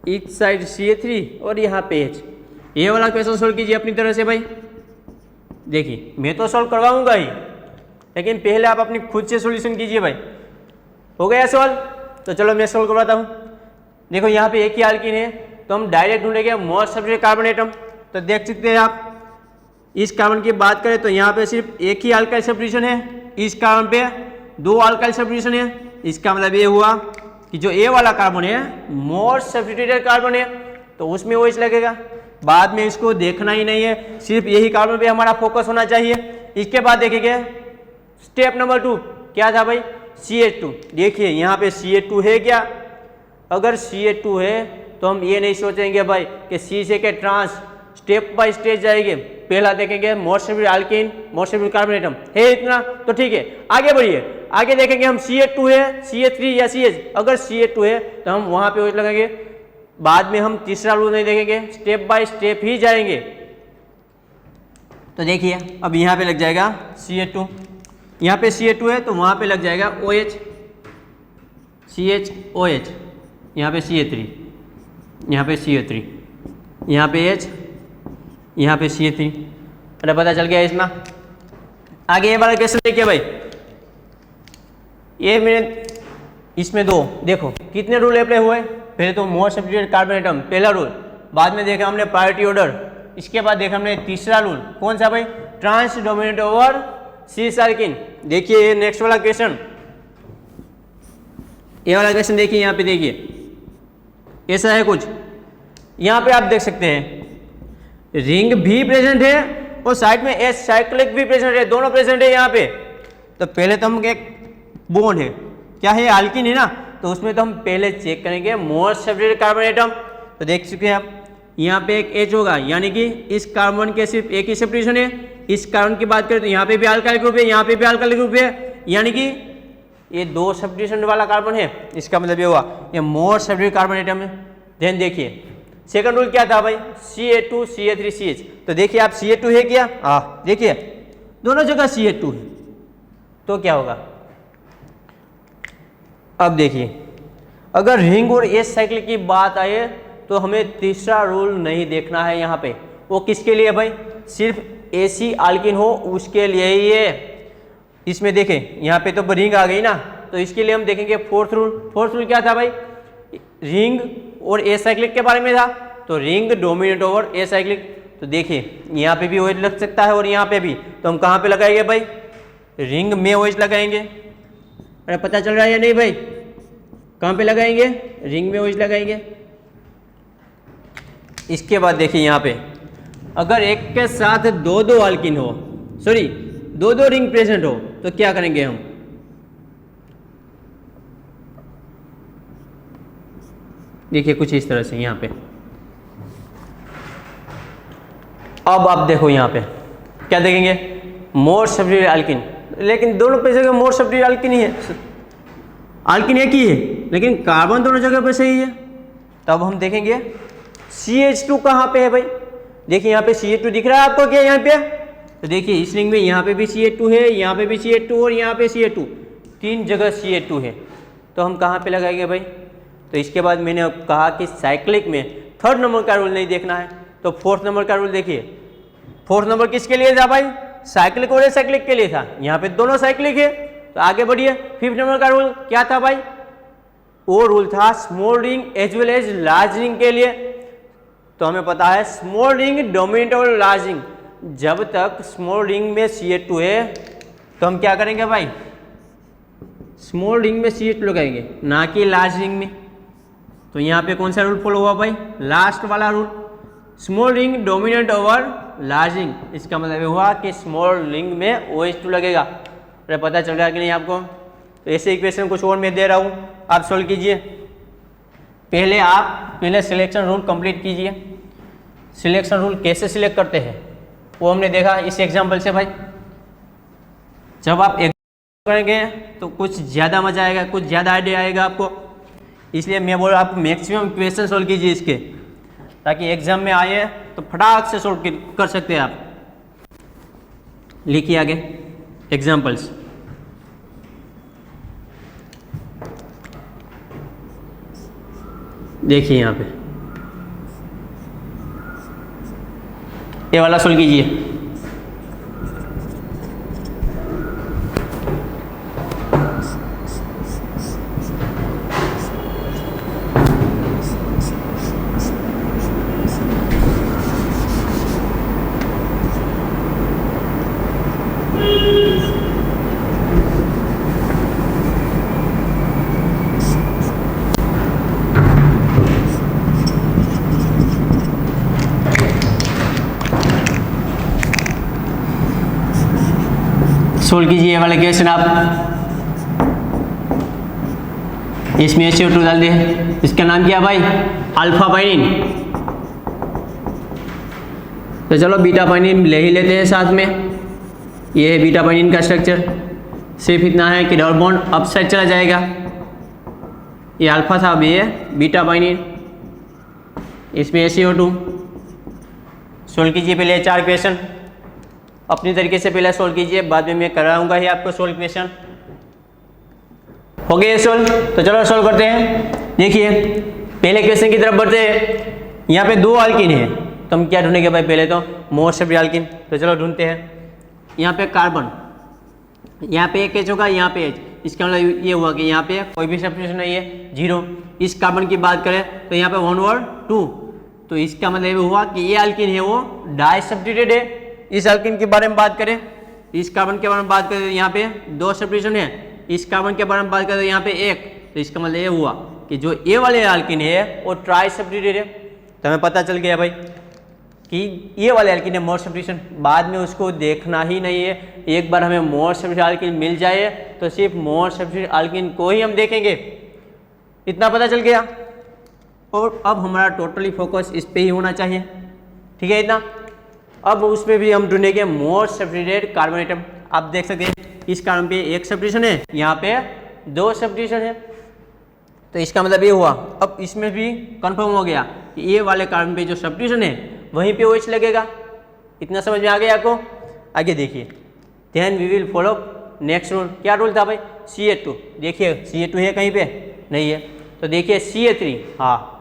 इस साइड CH3 और यहाँ पे H। ये वाला क्वेश्चन सोल्व कीजिए अपनी तरह से भाई। देखिए मैं तो सोल्व करवाऊंगा ही, लेकिन पहले आप अपनी खुद से सॉल्यूशन कीजिए भाई। हो गया सॉल्व, तो चलो मैं सोल्व करवाता हूँ। देखो यहाँ पे एक ही अल्कीन है तो हम डायरेक्ट ढूंढेंगे मोर सब्स्टिट्यूटेड कार्बन एटम। तो देख सकते हैं आप, इस कार्बन की बात करें तो यहाँ पे सिर्फ एक ही अल्काइल सब्स्टिट्यूशन है, इस कार्बन पे दो अल्काइल सब्स्टिट्यूशन है। इसका मतलब ये हुआ कि जो ए वाला कार्बन है मोर सब्स्टिट्यूटेड कार्बन है तो उसमें OH लगेगा। बाद में इसको देखना ही नहीं है, सिर्फ यही कार्बन पे हमारा फोकस होना चाहिए। इसके बाद देखेंगे स्टेप नंबर 2 क्या था भाई, CH2। देखिए यहाँ पे CH2 है क्या, अगर CH2 है तो हम ये नहीं सोचेंगे भाई कि C से के ट्रांस, स्टेप बाय स्टेप जाएंगे। पहला देखेंगे मोर सब्स्टिट्यूटेड अल्कीन, मोर सब्स्टिट्यूटेड कार्बन एटम है इतना, तो ठीक है आगे बढ़िए। आगे देखेंगे हम CH2 है, CH3 या CH। अगर CH2 है तो हम वहाँ पे OH लगाएंगे। बाद में हम तीसरा रूल नहीं देखेंगे, स्टेप बाय स्टेप ही जाएंगे। तो देखिए अब यहाँ पे लग जाएगा CH2, यहाँ पे CH2 है तो वहाँ पे लग जाएगा OH, CHOH, यहाँ पे CH3, यहाँ पे CH3, यहाँ पे H, यहाँ पे CH3। अरे पता चल गया इसमें। आगे ये वाला क्वेश्चन देखिए भाई, ये मैंने इसमें दो देखो कितने रूल अप्लाई हुए। पहले तो मोर सब्स्टिट्यूटेड कार्बन एटम पहला रूल, बाद में देखा हमने प्रायोरिटी ऑर्डर, इसके बाद देखा हमने तीसरा रूल कौन सा भाई, ट्रांस डोमिनेट ओवर सिस अल्कीन। देखिए ये नेक्स्ट वाला क्वेश्चन, ये वाला क्वेश्चन देखिए यहाँ पे, देखिए ऐसा है कुछ। यहाँ पे आप देख सकते हैं रिंग भी प्रेजेंट है और साइड में एस साइक्लिक भी प्रेजेंट है, दोनों प्रेजेंट है यहाँ पे। तो पहले तो हम एक बॉन्ड है, क्या है, एल्कीन है ना, तो उसमें तो हम पहले चेक करेंगे मोस्ट सब्स्टिट्यूटेड कार्बन एटम। तो देख चुके हैं आप, यहाँ पे एक H होगा, यानी कि इस कार्बन के सिर्फ एक ही सब्स्टिट्यूशन है। इस कार्बन की बात करें तो यहाँ पे भी अल्काइल ग्रुप है, यहाँ पे भी अल्काइल ग्रुप है, यानी कि ये दो सब्स्टिट्यूशन वाला कार्बन है। इसका मतलब ये हुआ ये मोस्ट सब्स्टिट्यूटेड कार्बन एटम है। ध्यान देखिए सेकंड रूल क्या था भाई, Ca2 Ca3 CH। तो देखिए आप Ca2 है क्या, देखिए दोनों जगह Ca2 है, तो क्या होगा। अब देखिए अगर रिंग और एस साइकिल की बात आए तो हमें तीसरा रूल नहीं देखना है यहाँ पे। वो किसके लिए भाई, सिर्फ एसी आल्किन हो उसके लिए ही है। इसमें देखें यहाँ पे तो रिंग आ गई ना, तो इसके लिए हम देखेंगे फोर्थ रूल। फोर्थ रूल क्या था भाई, रिंग और ए साइक्लिक के बारे में था। तो ring dominate over a cyclic. तो देखिए यहाँ पे भी OH लग सकता है और यहाँ पे भी, तो हम कहाँ पे लगाएंगे भाई, रिंग में OH लगाएंगे। अरे पता चल रहा है या नहीं भाई, कहाँ पे लगाएंगे, रिंग में OH लगाएंगे। इसके बाद देखिए यहाँ पे अगर एक के साथ दो दो अल्किन हो, सॉरी दो दो रिंग प्रेजेंट हो, तो क्या करेंगे हम, देखिए कुछ इस तरह से यहाँ पे। अब आप देखो यहाँ पे क्या देखेंगे, मोस्ट सब्स्टिट्यूटेड अल्किन, लेकिन दोनों पे जगह मोस्ट सब्स्टिट्यूटेड अल्किन ही है, अल्किन एक ही है, लेकिन कार्बन दोनों जगह पे सही है। तब हम देखेंगे CH2 कहाँ पे है भाई, देखिए यहाँ पे CH2 दिख रहा है आपको क्या यहाँ पे, तो देखिए इस रिंग में यहाँ पे भी CH2 है, यहाँ पे भी CH2 और यहाँ पे CH2, तीन जगह CH2 है। तो हम कहाँ पे लगाएंगे भाई, तो इसके बाद मैंने कहा कि साइक्लिक में थर्ड नंबर का रूल नहीं देखना है, तो फोर्थ नंबर का रूल देखिए। फोर्थ नंबर किसके लिए था भाई, साइक्लिक और एसाइक्लिक के लिए था, यहाँ पे दोनों साइक्लिक है। तो आगे बढ़िए, फिफ्थ नंबर का रूल क्या था भाई, वो रूल था small ring as well as large ring के लिए। तो हमें पता है स्मॉल रिंग डोमिनेट और लार्ज रिंग, जब तक स्मॉल रिंग में CH2 है तो हम क्या करेंगे भाई, स्मॉल रिंग में CH2 लगाएंगे, ना कि लार्ज रिंग में। तो यहाँ पे कौन सा रूल फॉलो हुआ भाई, लास्ट वाला rule, small ring dominate over large ring. इसका मतलब हुआ कि स्मॉल रिंग में OH2 लगेगा। अरे पता चल रहा है कि नहीं आपको। तो ऐसे इक्वेशन कुछ और मैं दे रहा हूँ, आप सोल्व कीजिए। पहले सिलेक्शन रूल कंप्लीट कीजिए। सिलेक्शन रूल कैसे सिलेक्ट करते हैं वो हमने देखा इस एग्जाम्पल से भाई। जब आप करेंगे तो कुछ ज़्यादा मजा आएगा, कुछ ज़्यादा आइडिया आएगा आपको, इसलिए मैं बोल रहा हूँ आप मैक्सिमम क्वेश्चन सोल्व कीजिए इसके, ताकि एग्जाम में आए तो फटाक से सोल्व कर सकते हैं आप। लिखिए आगे एग्जाम्पल्स। देखिए यहाँ पे ये वाला सोल्व कीजिए। सोल्व कीजिए ये वाला क्वेश्चन आप। इसमें CO2 डाल दे, इसका नाम क्या भाई, अल्फा पाइनिन। तो चलो बीटा पाइनिन ले ही लेते हैं साथ में। ये है बीटा पाइनिन का स्ट्रक्चर, सिर्फ इतना है कि डबल बॉन्ड अप साइड चला जाएगा। ये अल्फा था, अब ये बीटा पाइनिन, इसमें CO2। सोल्व कीजिए पहले 4 क्वेश्चन अपनी तरीके से, पहले सोल्व कीजिए, बाद में मैं कराऊंगा ही आपको सोल्व क्वेश्चन। हो गए सोल्व, तो चलो सोल्व करते हैं। देखिए पहले क्वेश्चन की तरफ बढ़ते हैं। यहाँ पे 2 अल्किन है, तो हम क्या ढूंढेंगे भाई, पहले तो मोस्ट सब्स्टिट्यूटेड अल्किन। तो चलो ढूंढते हैं। यहाँ पे कार्बन, यहाँ पे एक H होगा, यहाँ पे H, इसका मतलब ये हुआ कि यहाँ पे कोई भी सब्स्टिट्यूशन नहीं है, 0। इस कार्बन की बात करें तो यहाँ पे 1 और 2, तो इसका मतलब हुआ कि ये अल्किन है वो डाई सब्स्टिट्यूटेड है। इस अल्किन के बारे में बात करें, इस कार्बन के बारे में बात करें तो यहाँ पे 2 सब्स्टिट्यूशन है, इस कार्बन के बारे में बात करें तो यहाँ पे 1, तो इसका मतलब ये हुआ कि जो ये वाले अल्किन है वो ट्राई सब्स्टिट्यूटेड है। तो हमें पता चल गया भाई। कि ये वाले एल्कीन है मोर सब्स्टिट्यूशन, बाद में उसको देखना ही नहीं है। एक बार हमें मोर सब्स्टिट्यूट एल्कीन मिल जाए तो सिर्फ मोर सब्स्टिट्यूट एल्कीन को ही हम देखेंगे, इतना पता चल गया। और अब हमारा टोटली फोकस इस पे ही होना चाहिए, ठीक है इतना। अब उसमें भी हम ढूंढेंगे मोर सब्स्टिट्यूटेड कार्बन एटम। आप देख सकते हैं इस कार्बन पे एक सब्स्टिट्यूशन है, यहाँ पे 2 सब्स्टिट्यूशन है, तो इसका मतलब ये हुआ। अब इसमें भी कंफर्म हो गया कि ये वाले कार्बन पे जो सब्स्टिट्यूशन है वहीं पे OH लगेगा। इतना समझ में आ गया आपको? आगे देखिए, then we will follow next rule. क्या रूल था भाई? CH2। देखिए CH2 है कहीं पे? नहीं है। तो देखिए CH3, हाँ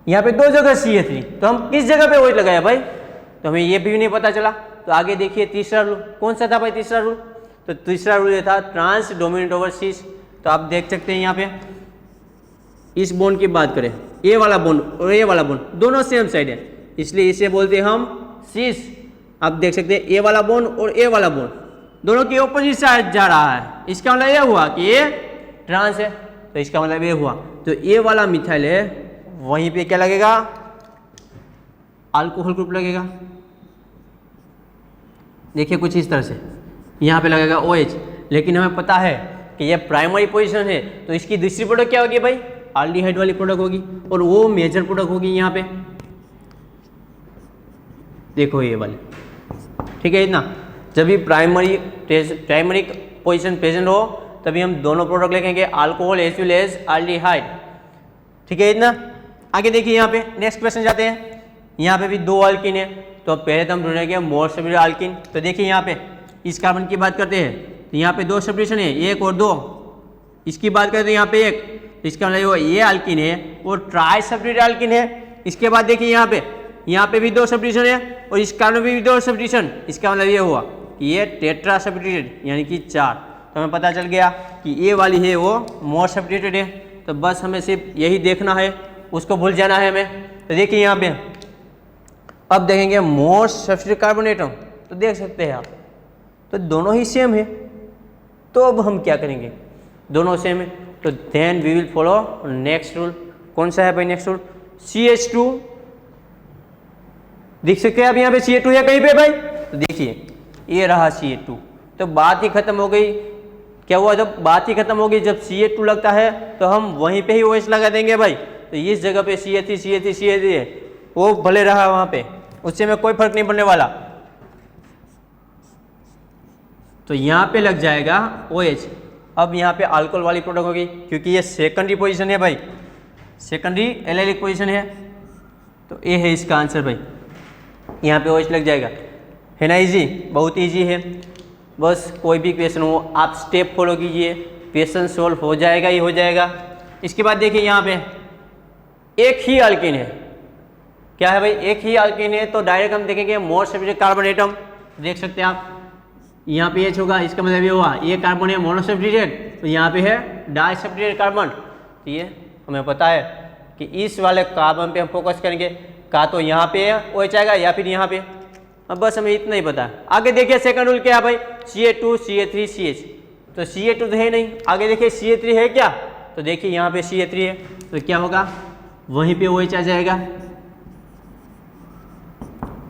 यहाँ पे 2 जगह CH3, तो हम किस जगह पे OH लगाया भाई? तो हमें ये भी नहीं पता चला। तो आगे देखिए तीसरा रूल, कौन सा था भाई तीसरा रूल? तो तीसरा रूल ये था ट्रांस डोमिनेंट ओवर सिस। तो आप देख सकते हैं यहाँ पे इस बॉन्ड की बात करें, ये वाला बॉन्ड और ये वाला बॉन्ड दोनों सेम साइड है, इसलिए इसे बोलते हैं हम सिस। आप देख सकते हैं ये वाला बॉन्ड और ये वाला बॉन्ड दोनों की ऑपोजिट साइड जा रहा है। इसका मतलब ये हुआ कि ये ट्रांस है, तो इसका मतलब ये हुआ तो ये वाला मिथाइल है, वहीं पे क्या लगेगा? अल्कोहल ग्रुप लगेगा। देखिए कुछ इस तरह से यहाँ पे लगेगा OH, लेकिन हमें पता है कि ये प्राइमरी पोजीशन है, तो इसकी दूसरी प्रोडक्ट क्या होगी भाई? एल्डिहाइड वाली प्रोडक्ट होगी, और वो मेजर प्रोडक्ट होगी यहाँ पे, देखो ये वाली, ठीक है इतना। जब भी प्राइमरी पोजीशन प्रेजेंट हो तभी हम दोनों प्रोडक्ट लिखेंगे, alcohol as well as aldehyde, ठीक है इतना। आगे देखिए यहाँ पे नेक्स्ट क्वेश्चन जाते हैं। यहाँ पे भी 2 अल्किन है, तो पहले तो हम ढूंढेंगे मोर सब्स्टिट्यूटेड अल्किन। तो देखिए यहाँ पे इस कार्बन की बात करते हैं तो यहाँ पे 2 सब्स्टिट्यूशन है, 1 और 2। इसकी बात करें तो यहाँ पे 1, तो इसका मतलब ये अल्किन है और ट्राई सब्स्टिट्यूटेड अल्किन है। इसके बाद देखिए यहाँ पे भी 2 सब्स्टिट्यूशन है और इस कार्बन में भी 2 सब्स्टिट्यूशन। इसका मतलब ये हुआ कि ये टेट्रा सब्स्टिट्यूटेड यानी कि 4। तो हमें पता चल गया कि ये वाली है वो मोर सब्स्टिट्यूटेड है। तो बस हमें सिर्फ यही देखना है, उसको भूल जाना है हमें। तो देखिए यहाँ पे अब देखेंगे मोर सब्स्टिट्यूटेड कार्बन एटम, तो देख सकते हैं आप तो दोनों ही सेम है। तो अब हम क्या करेंगे? दोनों सेम है तो then we will follow next rule. कौन सा है भाई नेक्स्ट रूल? CH2। देख सकते हैं आप यहाँ पे CH2 है कहीं पे भाई? तो देखिए ये रहा CH2। तो बात ही खत्म हो गई। क्या हुआ? जब बात ही खत्म हो गई, जब CH2 लगता है तो हम वहीं पे ही OH लगा देंगे भाई। तो इस जगह पे CH3 है, वो भले रहा वहाँ पे, उससे में कोई फर्क नहीं पड़ने वाला। तो यहाँ पे लग जाएगा OH। अब यहाँ पे अल्कोहल वाली प्रोडक्ट होगी, क्योंकि ये सेकेंडरी पोजीशन है भाई, सेकेंडरी एल्काइलिक पोजीशन है। तो ये है इसका आंसर भाई, यहाँ पे OH लग जाएगा। है ना इजी? बहुत इजी है। बस कोई भी क्वेश्चन हो आप स्टेप फॉलो कीजिए, क्वेश्चन सोल्व हो जाएगा ही हो जाएगा। इसके बाद देखिए यहाँ पे एक ही अल्किन है। क्या है भाई? एक ही अल्किन है, तो डायरेक्ट हम देखेंगे मोर सब्स्टिट्यूटेड कार्बन एटम। देख सकते हैं आप यहाँ पे H होगा, इसका मतलब ये हुआ ये कार्बन है मोनो सब्स्टिट्यूटेड, तो यहाँ पे है डाई सब्स्टिट्यूटेड कार्बन। तो ये हमें पता है कि इस वाले कार्बन पे हम फोकस करेंगे, का तो यहाँ पे OH आएगा या फिर यहाँ पे। अब बस हमें इतना ही पता है। आगे देखिए सेकंड रूल क्या है भाई? CH2 CH3 CH। तो CH2 तो है नहीं, आगे देखिए CH3 है क्या? तो देखिए यहाँ पे CH3 है, तो क्या होगा? वहीं पे OH आ जाएगा।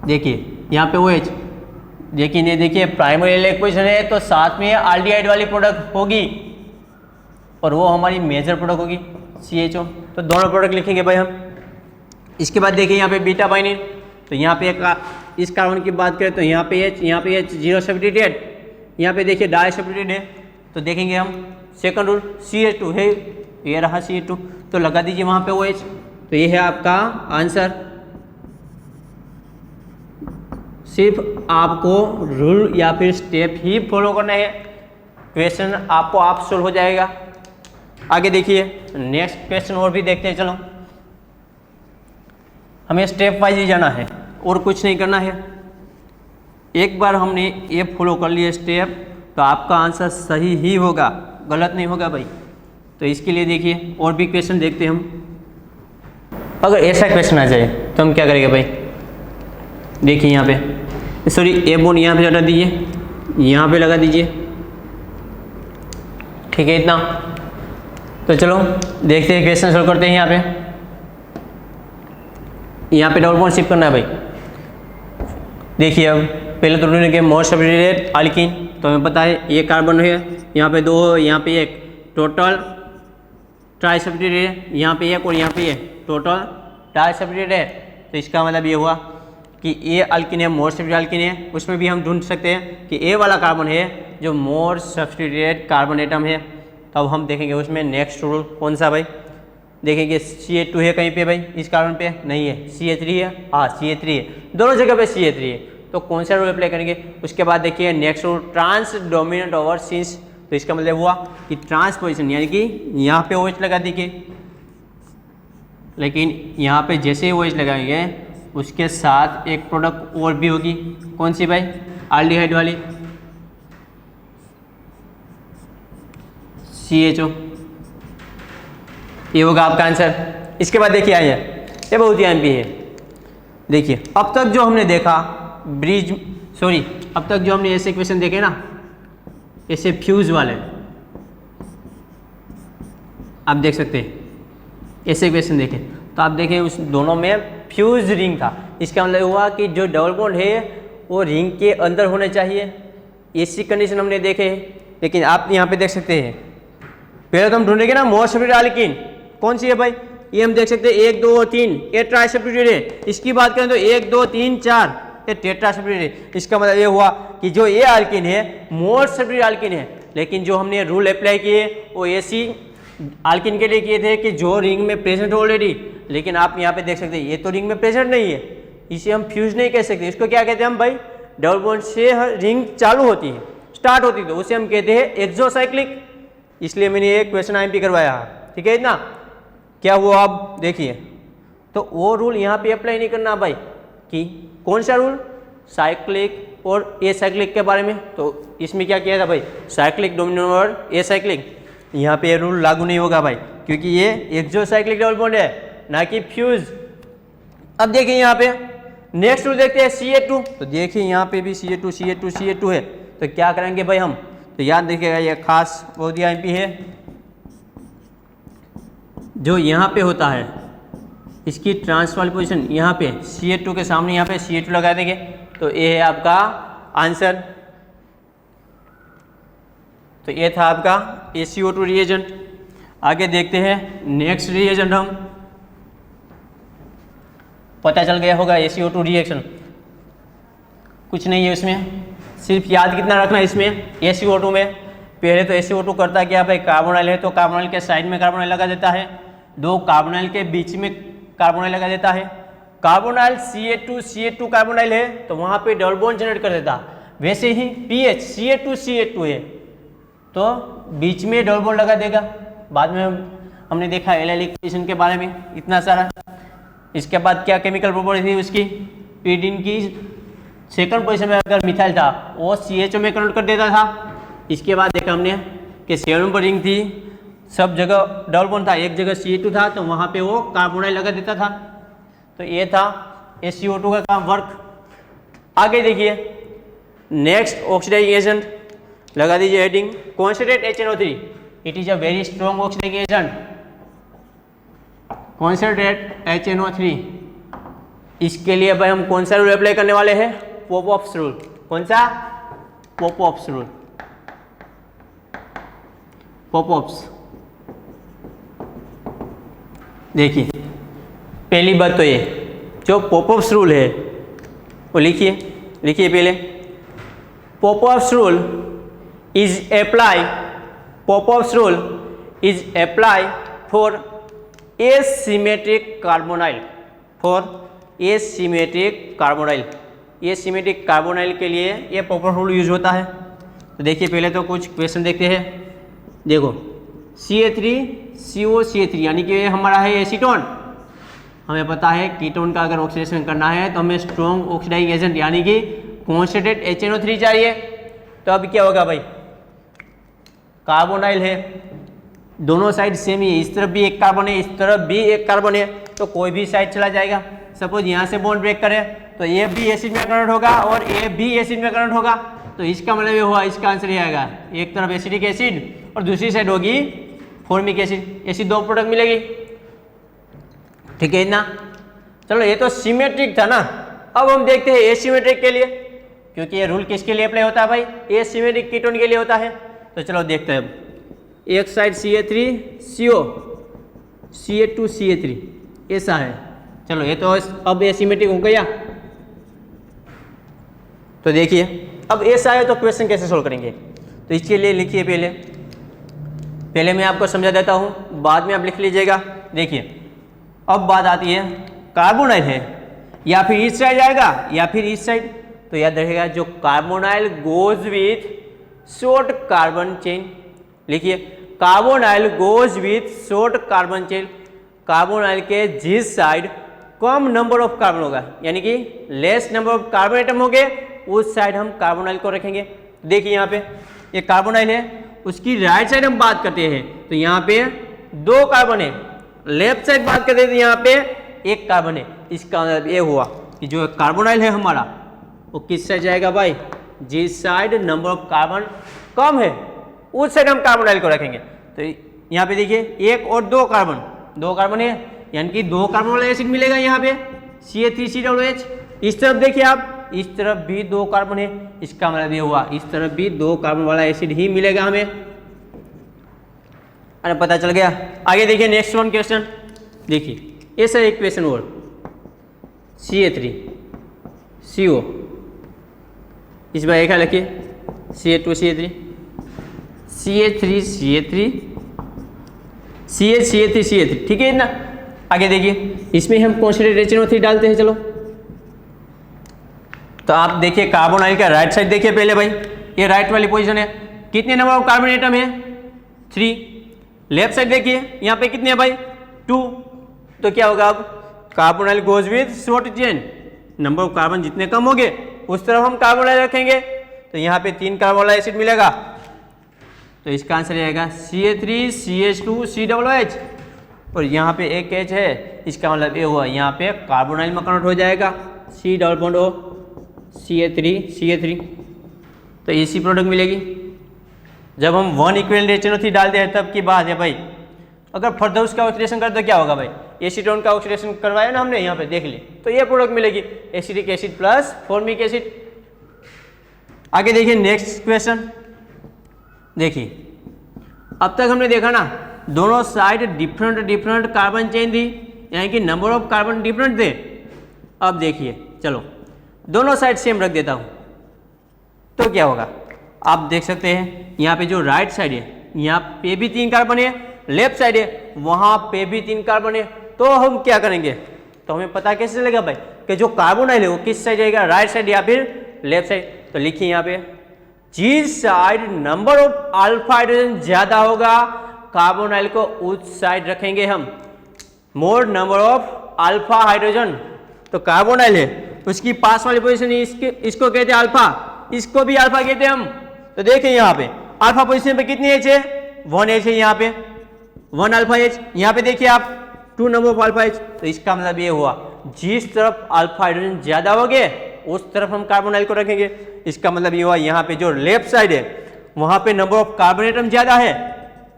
देखिए यहाँ पे OH, लेकिन ये देखिए प्राइमरी एल्काइल पोजीशन है, तो साथ में एल्डिहाइड वाली प्रोडक्ट होगी और वो हमारी मेजर प्रोडक्ट होगी CHO। तो दोनों प्रोडक्ट लिखेंगे भाई हम। इसके बाद देखिए यहाँ पे बीटा बाइनिन, तो यहाँ पे इस कार्बन की बात करें तो यहाँ पे H 0 सब्स्टिट्यूटेड, यहाँ पे देखिए डाई सब्स्टिट्यूटेड है। तो देखेंगे हम सेकंड रूल CH2 है, ये रहा CH2, तो लगा दीजिए वहाँ पे OH। तो ये है आपका आंसर। सिर्फ आपको रूल या फिर स्टेप ही फॉलो करना है, क्वेश्चन आपको आप सोल्व हो जाएगा। आगे देखिए नेक्स्ट क्वेश्चन और भी देखते हैं। चलो हमें स्टेप वाइज ही जाना है और कुछ नहीं करना है। एक बार हमने ये फॉलो कर लिया स्टेप, तो आपका आंसर सही ही होगा, गलत नहीं होगा भाई। तो इसके लिए देखिए और भी क्वेश्चन देखते हैं हम। अगर ऐसा क्वेश्चन आ जाए तो हम क्या करेंगे भाई? देखिए यहाँ पे सॉरी ए बोन यहाँ पे हटा दीजिए, यहाँ पे लगा दीजिए, ठीक है इतना। तो चलो देखते हैं क्वेश्चन सोल्व करते हैं। यहाँ पे डबल बॉन्ड शिफ्ट करना है भाई। देखिए अब पहले तो ढूंढेंगे मोस्ट सब्स्टिट्यूटेड अल्कीन, तो हमें पता है ये कार्बन है, यहाँ पे 2, यहाँ पे 1, टोटल ट्राई सब्स्टिट्यूटेड है, यहाँ पे 1 और यहाँ पे 1, टोटल ट्राई सब्स्टिट्यूटेड है। तो इसका मतलब ये हुआ कि ए अल्कीन है, मोस्ट सब्स्टिट्यूटेड अल्कीन है, उसमें भी हम ढूंढ सकते हैं कि ए वाला कार्बन है जो मोस्ट सब्स्टिट्यूटेड कार्बन एटम है। तो अब हम देखेंगे उसमें नेक्स्ट रूल कौन सा भाई, देखेंगे CH2 है कहीं पे भाई, इस कार्बन पे नहीं है, CH3 है, हाँ CH3 है, दोनों जगह पे CH3 है, तो कौन सा रूल अप्लाई करेंगे। उसके बाद देखिए next rule trans dominant over सिंस, तो इसका मतलब हुआ कि ट्रांस पोजिशन यानी कि यहाँ पे OH लगा दीजिए, लेकिन यहाँ पे जैसे ही OH लगाएंगे उसके साथ एक प्रोडक्ट और भी होगी, कौन सी भाई, एल्डिहाइड वाली CHO, ये होगा आपका आंसर। इसके बाद देखिए आइए, ये बहुत ही एमपी है। देखिए अब तक जो हमने देखा अब तक जो हमने ऐसे क्वेश्चन देखे ना, ऐसे फ्यूज वाले आप देख सकते हैं, ऐसे क्वेश्चन देखे तो आप देखें उस दोनों में फ्यूज रिंग था। इसका मतलब हुआ कि जो डबल बॉन्ड है वो रिंग के अंदर होने चाहिए, ऐसी कंडीशन हमने देखे। लेकिन आप यहाँ पे देख सकते हैं, पहले तो हम ढूंढेंगे ना मोस्ट सब्स्टिट्यूटेड अल्कीन कौन सी है भाई, ये हम देख सकते हैं 1 2 और 3 ये ट्राई सब्स्टिट्यूटेड है। इसकी बात करें तो 1 2 3 4 ये टेट्रा सब्स्टिट्यूटेड है। इसका मतलब ये हुआ कि जो ये अल्कीन है मोस्ट सब्स्टिट्यूटेड अल्कीन है, लेकिन जो हमने रूल अप्लाई किए वो ऐसी अल्कीन के लिए किए थे कि जो रिंग में प्रेजेंट ऑलरेडी, लेकिन आप यहाँ पे देख सकते हैं ये तो रिंग में प्रेजेंट नहीं है, इसे हम फ्यूज नहीं कह सकते। इसको क्या कहते हैं हम भाई, डबल बॉन्ड से रिंग चालू होती है, स्टार्ट होती है, तो उसे हम कहते हैं एक्सोसाइक्लिक। इसलिए मैंने एक क्वेश्चन आईएमपी करवाया, ठीक है इतना। क्या हुआ आप देखिए, तो वो रूल यहाँ पे अप्लाई नहीं करना भाई, कि कौन सा रूल, साइक्लिक और एसाइक्लिक के बारे में। तो इसमें क्या किया था भाई, साइक्लिक डोमिनेंट और एसाइक्लिक, यहाँ पे ये रूल लागू नहीं होगा भाई, क्योंकि ये एक्सोसाइक्लिक डबल बॉन्ड है ना कि फ्यूज। अब देखिए यहाँ पे नेक्स्ट रूल देखते हैं CH2, तो देखिए यहाँ पे भी CH2 है, तो क्या करेंगे भाई हम, तो याद रखिएगा ये खास बहुत ही एमपी है। जो यहाँ पे होता है इसकी ट्रांस वाली पोजिशन यहाँ पे CH2 के सामने यहाँ पे CH2 लगा देंगे, तो ये है आपका आंसर। तो ये था आपका ACO2 रिएजेंट। आगे देखते हैं नेक्स्ट रिएजेंट, हम पता चल गया होगा ACO2 रिएक्शन कुछ नहीं है उसमें, सिर्फ याद कितना रखना है इसमें ACO2 में। पहले तो ACO2 करता क्या भाई, कार्बोनाइल है तो कार्बोनाइल के साइड में कार्बोनाइल लगा देता है, 2 कार्बोनाइल के बीच में कार्बोनाइल लगा देता है। कार्बोनाइल CH2 कार्बोनाइल है तो वहाँ पे डबल बॉन्ड जनरेट कर देता। वैसे ही पीएच CH2 है तो बीच में डबल बॉन्ड लगा देगा। बाद में हमने देखा एल्डिहाइड इक्वेशन के बारे में इतना सारा। इसके बाद क्या केमिकल प्रॉपर्टी थी उसकी, पीडीन की सेकंड पोजीशन में अगर मिथाइल था वो CHO में कन्वर्ट कर देता था। इसके बाद देखा हमने कि 7 नंबर रिंग थी, सब जगह डबल बॉन्ड था, एक जगह CH2 था तो वहाँ पे वो कार्बोनाइल लगा देता था। तो ये था ACO2 का काम वर्क। आगे देखिए नेक्स्ट ऑक्सीडाइजिंग एजेंट, लगा दीजिए heading concentrate HNO3, it is a very strong oxidising agent. Concentrate HNO3, इसके लिए भाई हम कौन सा रूल अप्लाई करने वाले हैं, पोपॉफ्स रूल। कौन सा, पोपॉफ्स रूल, पोपॉफ्स। देखिए पहली बात तो ये जो पोपॉफ्स रूल है वो लिखिए पहले। Popoff's rule is apply for asymmetric carbonyl, asymmetric carbonyl के लिए ये पोपॉफ्स रूल यूज होता है। तो देखिए पहले तो कुछ क्वेश्चन देखते हैं। देखो CH3CO यानी कि हमारा है एसीटोन। हमें पता है कीटोन का अगर ऑक्सीडेशन करना है तो हमें स्ट्रॉन्ग ऑक्सीडाइजिंग एजेंट यानी कि कॉन्सेंट्रेट HNO3 चाहिए। तो अब क्या होगा भाई, कार्बोनाइल है, दोनों साइड सेम ही है, इस तरफ भी एक कार्बन है, इस तरफ भी एक कार्बन है, तो कोई भी साइड चला जाएगा। सपोज यहाँ से बॉन्ड ब्रेक करें तो ये भी एसिड में कन्वर्ट होगा और ये भी एसिड में कन्वर्ट होगा। तो इसका मतलब ये हुआ, इसका आंसर ये आएगा, एक तरफ एसिडिक एसिड और दूसरी साइड होगी फॉर्मिक एसिड, ऐसी 2 प्रोडक्ट मिलेगी। ठीक है ना। चलो ये तो सिमेट्रिक था ना, अब हम देखते हैं एसिमेट्रिक के लिए, क्योंकि ये रूल किसके लिए अप्लाई होता है भाई, एसिमेट्रिक कीटोन के लिए होता है। तो चलो देखते हैं। एक साइड CH3CO CH2CH3 ऐसा है। चलो ये तो अब एसिमेट्रिक हो गया। तो देखिए अब ऐसा है तो क्वेश्चन कैसे सोल्व करेंगे, तो इसके लिए लिखिए पहले मैं आपको समझा देता हूँ, बाद में आप लिख लीजिएगा। देखिए अब बात आती है कार्बोनाइल है, या फिर इस साइड आएगा या फिर इस साइड। तो याद रखेगा जो carbonyl goes with short carbon chain, लिखिए carbonyl goes with short carbon chain. Carbonyl के जिस साइड कम नंबर ऑफ कार्बन होगा, यानी कि less number of carbon atom होंगे, उस साइड हम कार्बोनाइल को रखेंगे। देखिए यहाँ पे ये कार्बोनाइल है, उसकी राइट साइड हम बात करते हैं तो यहाँ पे 2 कार्बन है, लेफ्ट साइड बात करते हैं तो यहाँ पे 1 कार्बन है। इसका मतलब ये हुआ कि जो कार्बोनाइल है हमारा वो किस साइड जाएगा भाई, जिस साइड नंबर ऑफ कार्बन कम है उस साइड हम कार्बोनाइल को रखेंगे। तो यहाँ पे देखिए 1 और 2 कार्बन है, यानी कि 2 कार्बन वाला एसिड मिलेगा यहाँ पे CH3COOH। इस तरफ देखिए आप, इस तरफ भी 2 कार्बन है, इसका मतलब ये हुआ इस तरफ भी 2 कार्बन वाला एसिड ही मिलेगा हमें। अरे पता चल गया। आगे देखिए नेक्स्ट वन क्वेश्चन। देखिए ऐसा एक क्वेश्चन और, CH3CO, इस बार एक लिखिए CH2CH3 CH3CH3 CH3CH3, ठीक है ना। आगे देखिए इसमें हम कॉन्सेंट्रेटेड HNO3 डालते हैं। चलो तो आप देखिए कार्बोनाइल का राइट साइड देखिए पहले भाई, ये राइट वाली पोजीशन है, कितने नंबर ऑफ कार्बन एटम है 3। लेफ्ट साइड देखिए यहाँ पे कितने हैं भाई 2। तो क्या होगा अब carbonyl goes with short chain, number of carbon जितने कम होंगे उस तरफ हम कार्बोनाइल रखेंगे। तो यहाँ पे 3 कार्बन वाला एसिड मिलेगा, तो इसका आंसर रहेगा CH3CH2COOH, और यहाँ पे एक H है, इसका मतलब ये हुआ यहाँ पे कार्बोनाइल में कन्वर्ट हो जाएगा C+O CH3 तो इसी प्रोडक्ट मिलेगी। जब हम 1 इक्विवेलेंट HNO3 डालते हैं तब की बात है भाई। अगर फर्दर उसका ऑक्सीडेशन कर तो क्या होगा भाई, एसीटोन का ऑक्सीडेशन करवाया ना हमने, यहाँ पे देख लिए, तो ये प्रोडक्ट मिलेगी acetic acid plus formic acid. आगे देखिए नेक्स्ट क्वेश्चन। देखिए अब तक हमने देखा ना दोनों साइड डिफरेंट कार्बन चेन थी, यानी कि नंबर ऑफ कार्बन डिफरेंट थे। अब देखिए चलो दोनों साइड सेम रख देता हूं तो क्या होगा, आप देख सकते हैं यहाँ पे जो राइट साइड है यहाँ पे भी 3 कार्बन है, लेफ्ट साइड है वहां पे भी 3 कार्बन है। तो हम क्या करेंगे, तो हमें पता कैसे चलेगा भाई कि जो कार्बोनाइल है वो किस साइड जाएगा, राइट साइड या फिर लेफ्ट साइड। तो लिखिए यहाँ पे जिस side number of alpha hydrogen ज्यादा होगा कार्बोनाइल को उस साइड रखेंगे हम। मोर नंबर ऑफ अल्फा हाइड्रोजन, तो कार्बोनाइल है उसकी पास वाली पोजीशन इसको कहते हैं अल्फा, इसको भी अल्फा कहते हैं हम। तो देखिए यहाँ पे अल्फा पोजीशन पे कितनी एच है, 1 एच है, यहाँ पे 1 अल्फा एच, यहाँ पे देखिए आप 2 नंबर ऑफ अल्फा एच। तो इसका मतलब ये हुआ जिस तरफ अल्फा हाइड्रोजन ज्यादा हो गए उस तरफ हम कार्बोनाइल को रखेंगे। इसका मतलब ये हुआ यहाँ पे जो लेफ्ट साइड है वहां पे नंबर ऑफ कार्बन एटम ज्यादा है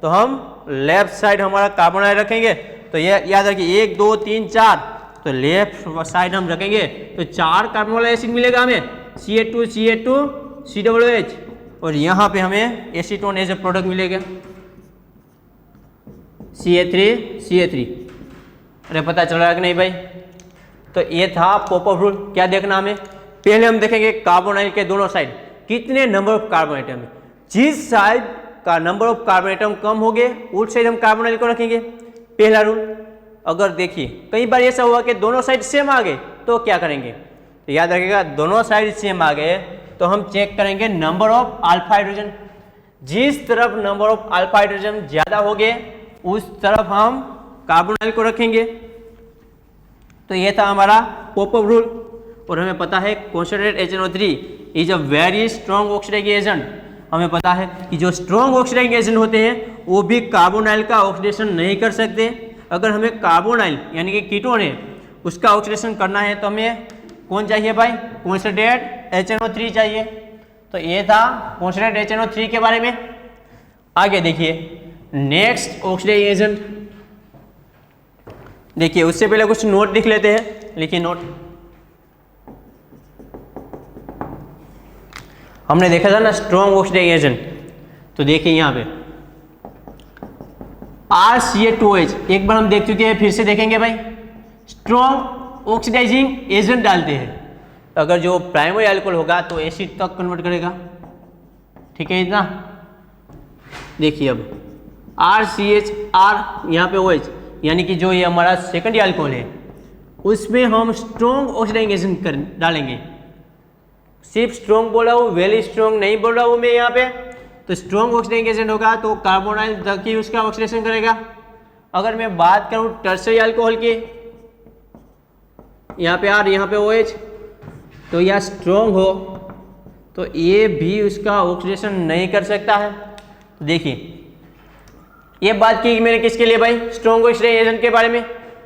तो हम लेफ्ट साइड हमारा कार्बोनाइल रखेंगे। तो ये याद रखिए 1 2 3 4, तो लेफ्ट साइड हम रखेंगे तो 4 कार्बन वाला एसिड मिलेगा हमें CH2CH2COOH, और यहाँ पे हमें एसीटोन एज ए प्रोडक्ट मिलेगा CH3CH3। अरे पता चल रहा है कि नहीं भाई। तो ये था पॉपअप रूल। क्या देखना हमें, पहले हम देखेंगे कार्बोनाइल के दोनों साइड कितने नंबर ऑफ कार्बन एटम है, जिस साइड का नंबर ऑफ कार्बन एटम कम हो गए उस साइड हम कार्बोनाइल को रखेंगे, पहला रूल। अगर देखिए कई बार ऐसा हुआ कि दोनों साइड सेम आ गए तो क्या करेंगे, तो याद रखिएगा दोनों साइड सेम आ गए तो हम चेक करेंगे नंबर ऑफ अल्फा हाइड्रोजन, जिस तरफ नंबर ऑफ अल्फा हाइड्रोजन ज्यादा हो गए उस तरफ हम कार्बोनाइल को रखेंगे। तो ये था हमारा पॉपअप रूल। और हमें पता है concentrated HNO3 is a very strong oxidising agent. हमें पता है कि जो स्ट्रॉन्ग ऑक्सीडाइजिंग एजेंट होते हैं वो भी कार्बोनाइल का ऑक्सीडेशन नहीं कर सकते। अगर हमें कार्बोनाइल यानी कि कीटोन है उसका ऑक्सीडेशन करना है तो हमें कौन चाहिए भाई, कॉन्सेंट्रेटेड HNO3 चाहिए। तो ये था कॉन्सेंट्रेटेड HNO3 के बारे में। आगे देखिए नेक्स्ट ऑक्सीडाइजिंग एजेंट। देखिए उससे पहले कुछ नोट लिख लेते हैं, लिखिए नोट। हमने देखा था ना स्ट्रॉन्ग ऑक्सीडाइजिंग एजेंट। तो देखिए यहाँ पे RCA2H एक बार हम देख चुके हैं, फिर से देखेंगे भाई। स्ट्रॉन्ग ऑक्सीडाइजिंग एजेंट डालते हैं, अगर जो प्राइमरी अल्कोहल होगा तो एसिड तक कन्वर्ट करेगा, ठीक है इतना। देखिए अब RCHR यहाँ पे OH, यानी कि जो ये हमारा सेकेंडरी अल्कोहल है उसमें हम स्ट्रॉन्ग ऑक्सीडाइजिंग एजेंट डालेंगे। सिर्फ स्ट्रॉन्ग बोला हूँ, वेरी स्ट्रॉन्ग नहीं बोल रहा हूँ मैं यहाँ पे। तो स्ट्रॉन्ग ऑक्सीडाइजिंग एजेंट होगा तो कार्बोनाइल तक ही उसका ऑक्सीडेशन करेगा। अगर मैं बात करूँ टर्सरी अल्कोहल की, यहाँ पे R यहाँ पे OH, तो यह स्ट्रॉन्ग हो तो ये भी उसका ऑक्सीडेशन नहीं कर सकता है। तो देखिए ये बात की मैंने किसके लिए भाई, स्ट्रॉन्ग ऑक्सीडाइजिंग एजेंट के बारे में।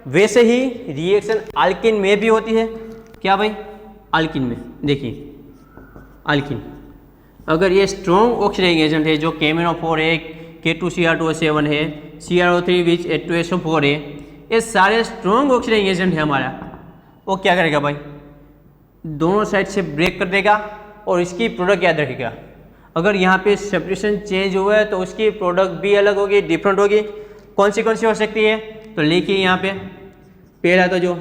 वैसे ही रिएक्शन अल्किन में भी होती है। क्या भाई, अल्किन में देखिए अल्किन, अगर ये स्ट्रॉन्ग ऑक्सीडाइजिंग एजेंट है जो KMnO4 है, K2Cr2O7 है, CrO3 विच H2SO4 है, ये सारे स्ट्रॉन्ग ऑक्सीडाइजिंग एजेंट है हमारा। वो क्या करेगा भाई, दोनों साइड से ब्रेक कर देगा और इसकी प्रोडक्ट याद रखेगा। अगर यहाँ पे सब्स्टिट्यूशन चेंज हुआ है तो उसकी प्रोडक्ट भी अलग होगी, डिफरेंट होगी। कौन सी हो सकती है, तो लिखिए यहाँ पे पहला तो जो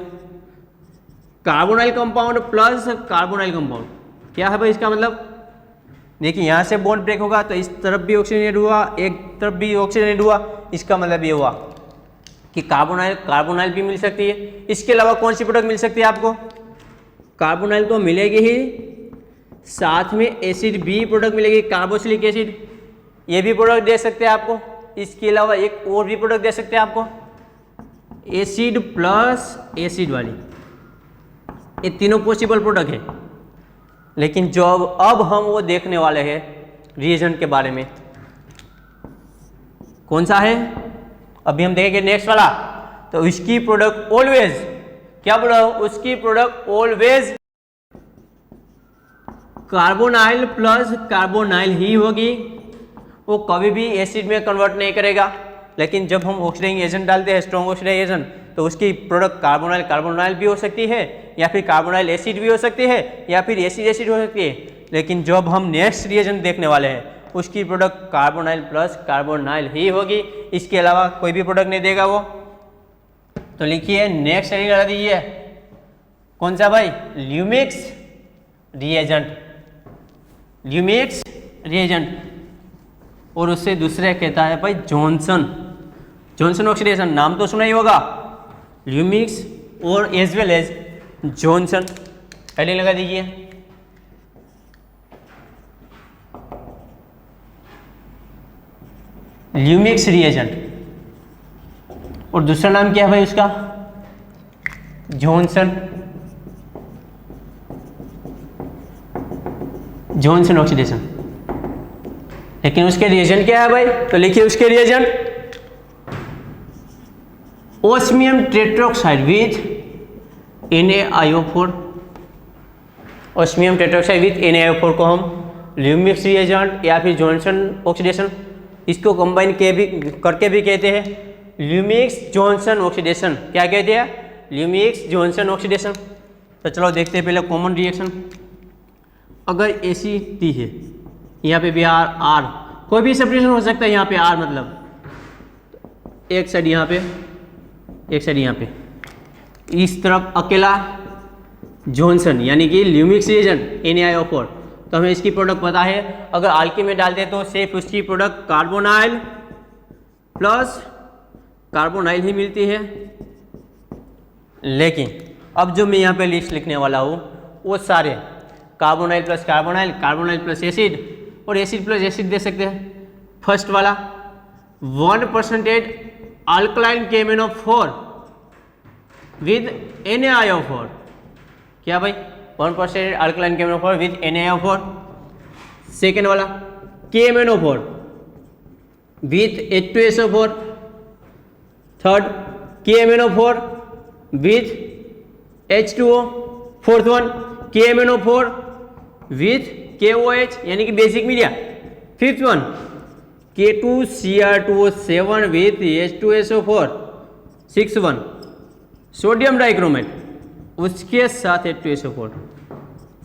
carbonyl compound plus carbonyl compound, क्या है भाई इसका मतलब, देखिए यहाँ से बॉन्ड ब्रेक होगा तो इस तरफ भी ऑक्सीजनेट हुआ, एक तरफ भी ऑक्सीजनेट हुआ। इसका मतलब ये हुआ कि कार्बोनाइल भी मिल सकती है। इसके अलावा कौन सी प्रोडक्ट मिल सकती है आपको, कार्बोनाइल तो मिलेगी ही, साथ में एसिड भी प्रोडक्ट मिलेगी, कार्बोक्सिलिक एसिड, ये भी प्रोडक्ट दे सकते हैं आपको। इसके अलावा एक और भी प्रोडक्ट दे सकते हैं आपको, एसिड प्लस एसिड वाली। ये तीनों पॉसिबल प्रोडक्ट है। लेकिन जो अब हम वो देखने वाले हैं रिएजेंट के बारे में, कौन सा है अभी हम देखेंगे नेक्स्ट वाला। तो इसकी प्रोडक्ट ऑलवेज, क्या बोल रहा हूं, उसकी product always carbonyl plus carbonyl ही होगी। वो कभी भी एसिड में कन्वर्ट नहीं करेगा। लेकिन जब हम ऑक्सीडाइजिंग एजेंट डालते हैं, स्ट्रॉन्ग ऑक्सीडाइजिंग एजेंट, तो उसकी प्रोडक्ट कार्बोनाइल भी हो सकती है, या फिर कार्बोनाइल एसिड भी हो सकती है, या फिर एसिड एसिड हो सकती है। लेकिन जब हम नेक्स्ट रिएजेंट देखने वाले हैं उसकी प्रोडक्ट कार्बोनाइल प्लस कार्बोनाइल ही होगी, इसके अलावा कोई भी प्रोडक्ट नहीं देगा वो। तो लिखिए नेक्स्ट हेडिंग लगा दीजिए, कौन सा भाई, ल्यूमिक्स रिएजेंट, ल्यूमिक्स रिएजेंट। और उससे दूसरे कहता है भाई जॉनसन ऑक्सीडेशन, नाम तो सुना ही होगा, ल्यूमिक्स और as well as Johnson. Heading लगा दीजिए। ल्यूमिक्स रिएजेंट, और दूसरा नाम क्या है भाई उसका, जॉनसन ऑक्सीडेशन। लेकिन उसके रिएजेंट क्या है भाई, तो लिखिए उसके reagent osmium tetroxide with Na-IO4। Osmium tetroxide with Na-IO4 को हम ल्यूमिक्स रिएजेंट या फिर जॉनसन ऑक्सीडेशन, इसको कंबाइन करके भी कहते हैं ल्यूमिक्स जॉनसन ऑक्सीडेशन। क्या कहते हैं, ल्यूमिक्स जॉनसन ऑक्सीडेशन। तो चलो देखते हैं पहले कॉमन रिएक्शन। अगर ACT है, यहाँ पे भी R, कोई भी सब्स्टिट्यूशन हो सकता है। यहाँ पे R मतलब एक साइड यहाँ पे, एक साइड यहाँ पे, इस तरफ अकेला जॉनसन यानी कि ल्यूमिक्स रिएजेंट Na-IO4। तो हमें इसकी प्रोडक्ट पता है। अगर आल्की में डालते हैं तो सिर्फ उसकी प्रोडक्ट कार्बोनाइल प्लस कार्बोनाइल ही मिलती है। लेकिन अब जो मैं यहाँ पे लिस्ट लिखने वाला हूँ वो सारे carbonyl plus carbonyl, carbonyl plus acid और एसिड प्लस एसिड दे सकते हैं। फर्स्ट वाला 1% अल्कलाइन KMnO4 विद Na-IO4। क्या भाई, 1% alkaline KMnO4 with Na-IO4। Second वाला KMnO4 with H2SO4। Third KMnO4 with H2O। Fourth one KMnO4 with KOH यानी कि basic media. Fifth one K2Cr2O7 with H2SO4। Six one sodium dichromate उसके साथ H2SO4।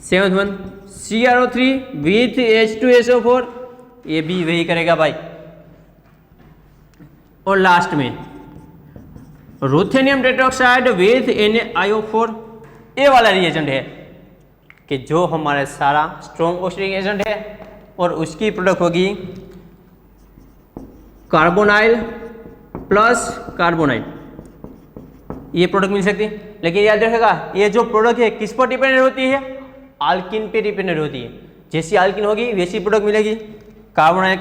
Seventh one CrO3 with H2SO4, ये भी वही करेगा भाई। और लास्ट में रुथेनियम टेट्राऑक्साइड विथ NaIO4, ये वाला रिएजेंट है कि जो हमारा सारा स्ट्रॉन्ग ऑक्सीडाइजिंग एजेंट है और उसकी प्रोडक्ट होगी कार्बोनाइल प्लस कार्बोनाइल, ये प्रोडक्ट मिल सकती है। लेकिन याद रखेगा ये जो प्रोडक्ट है किस पर डिपेंडेंट होती है, आल्किन पे डिपेंडेंट होती है। जैसी आल्किन होगी वैसी प्रोडक्ट मिलेगी। कार्बोनाइल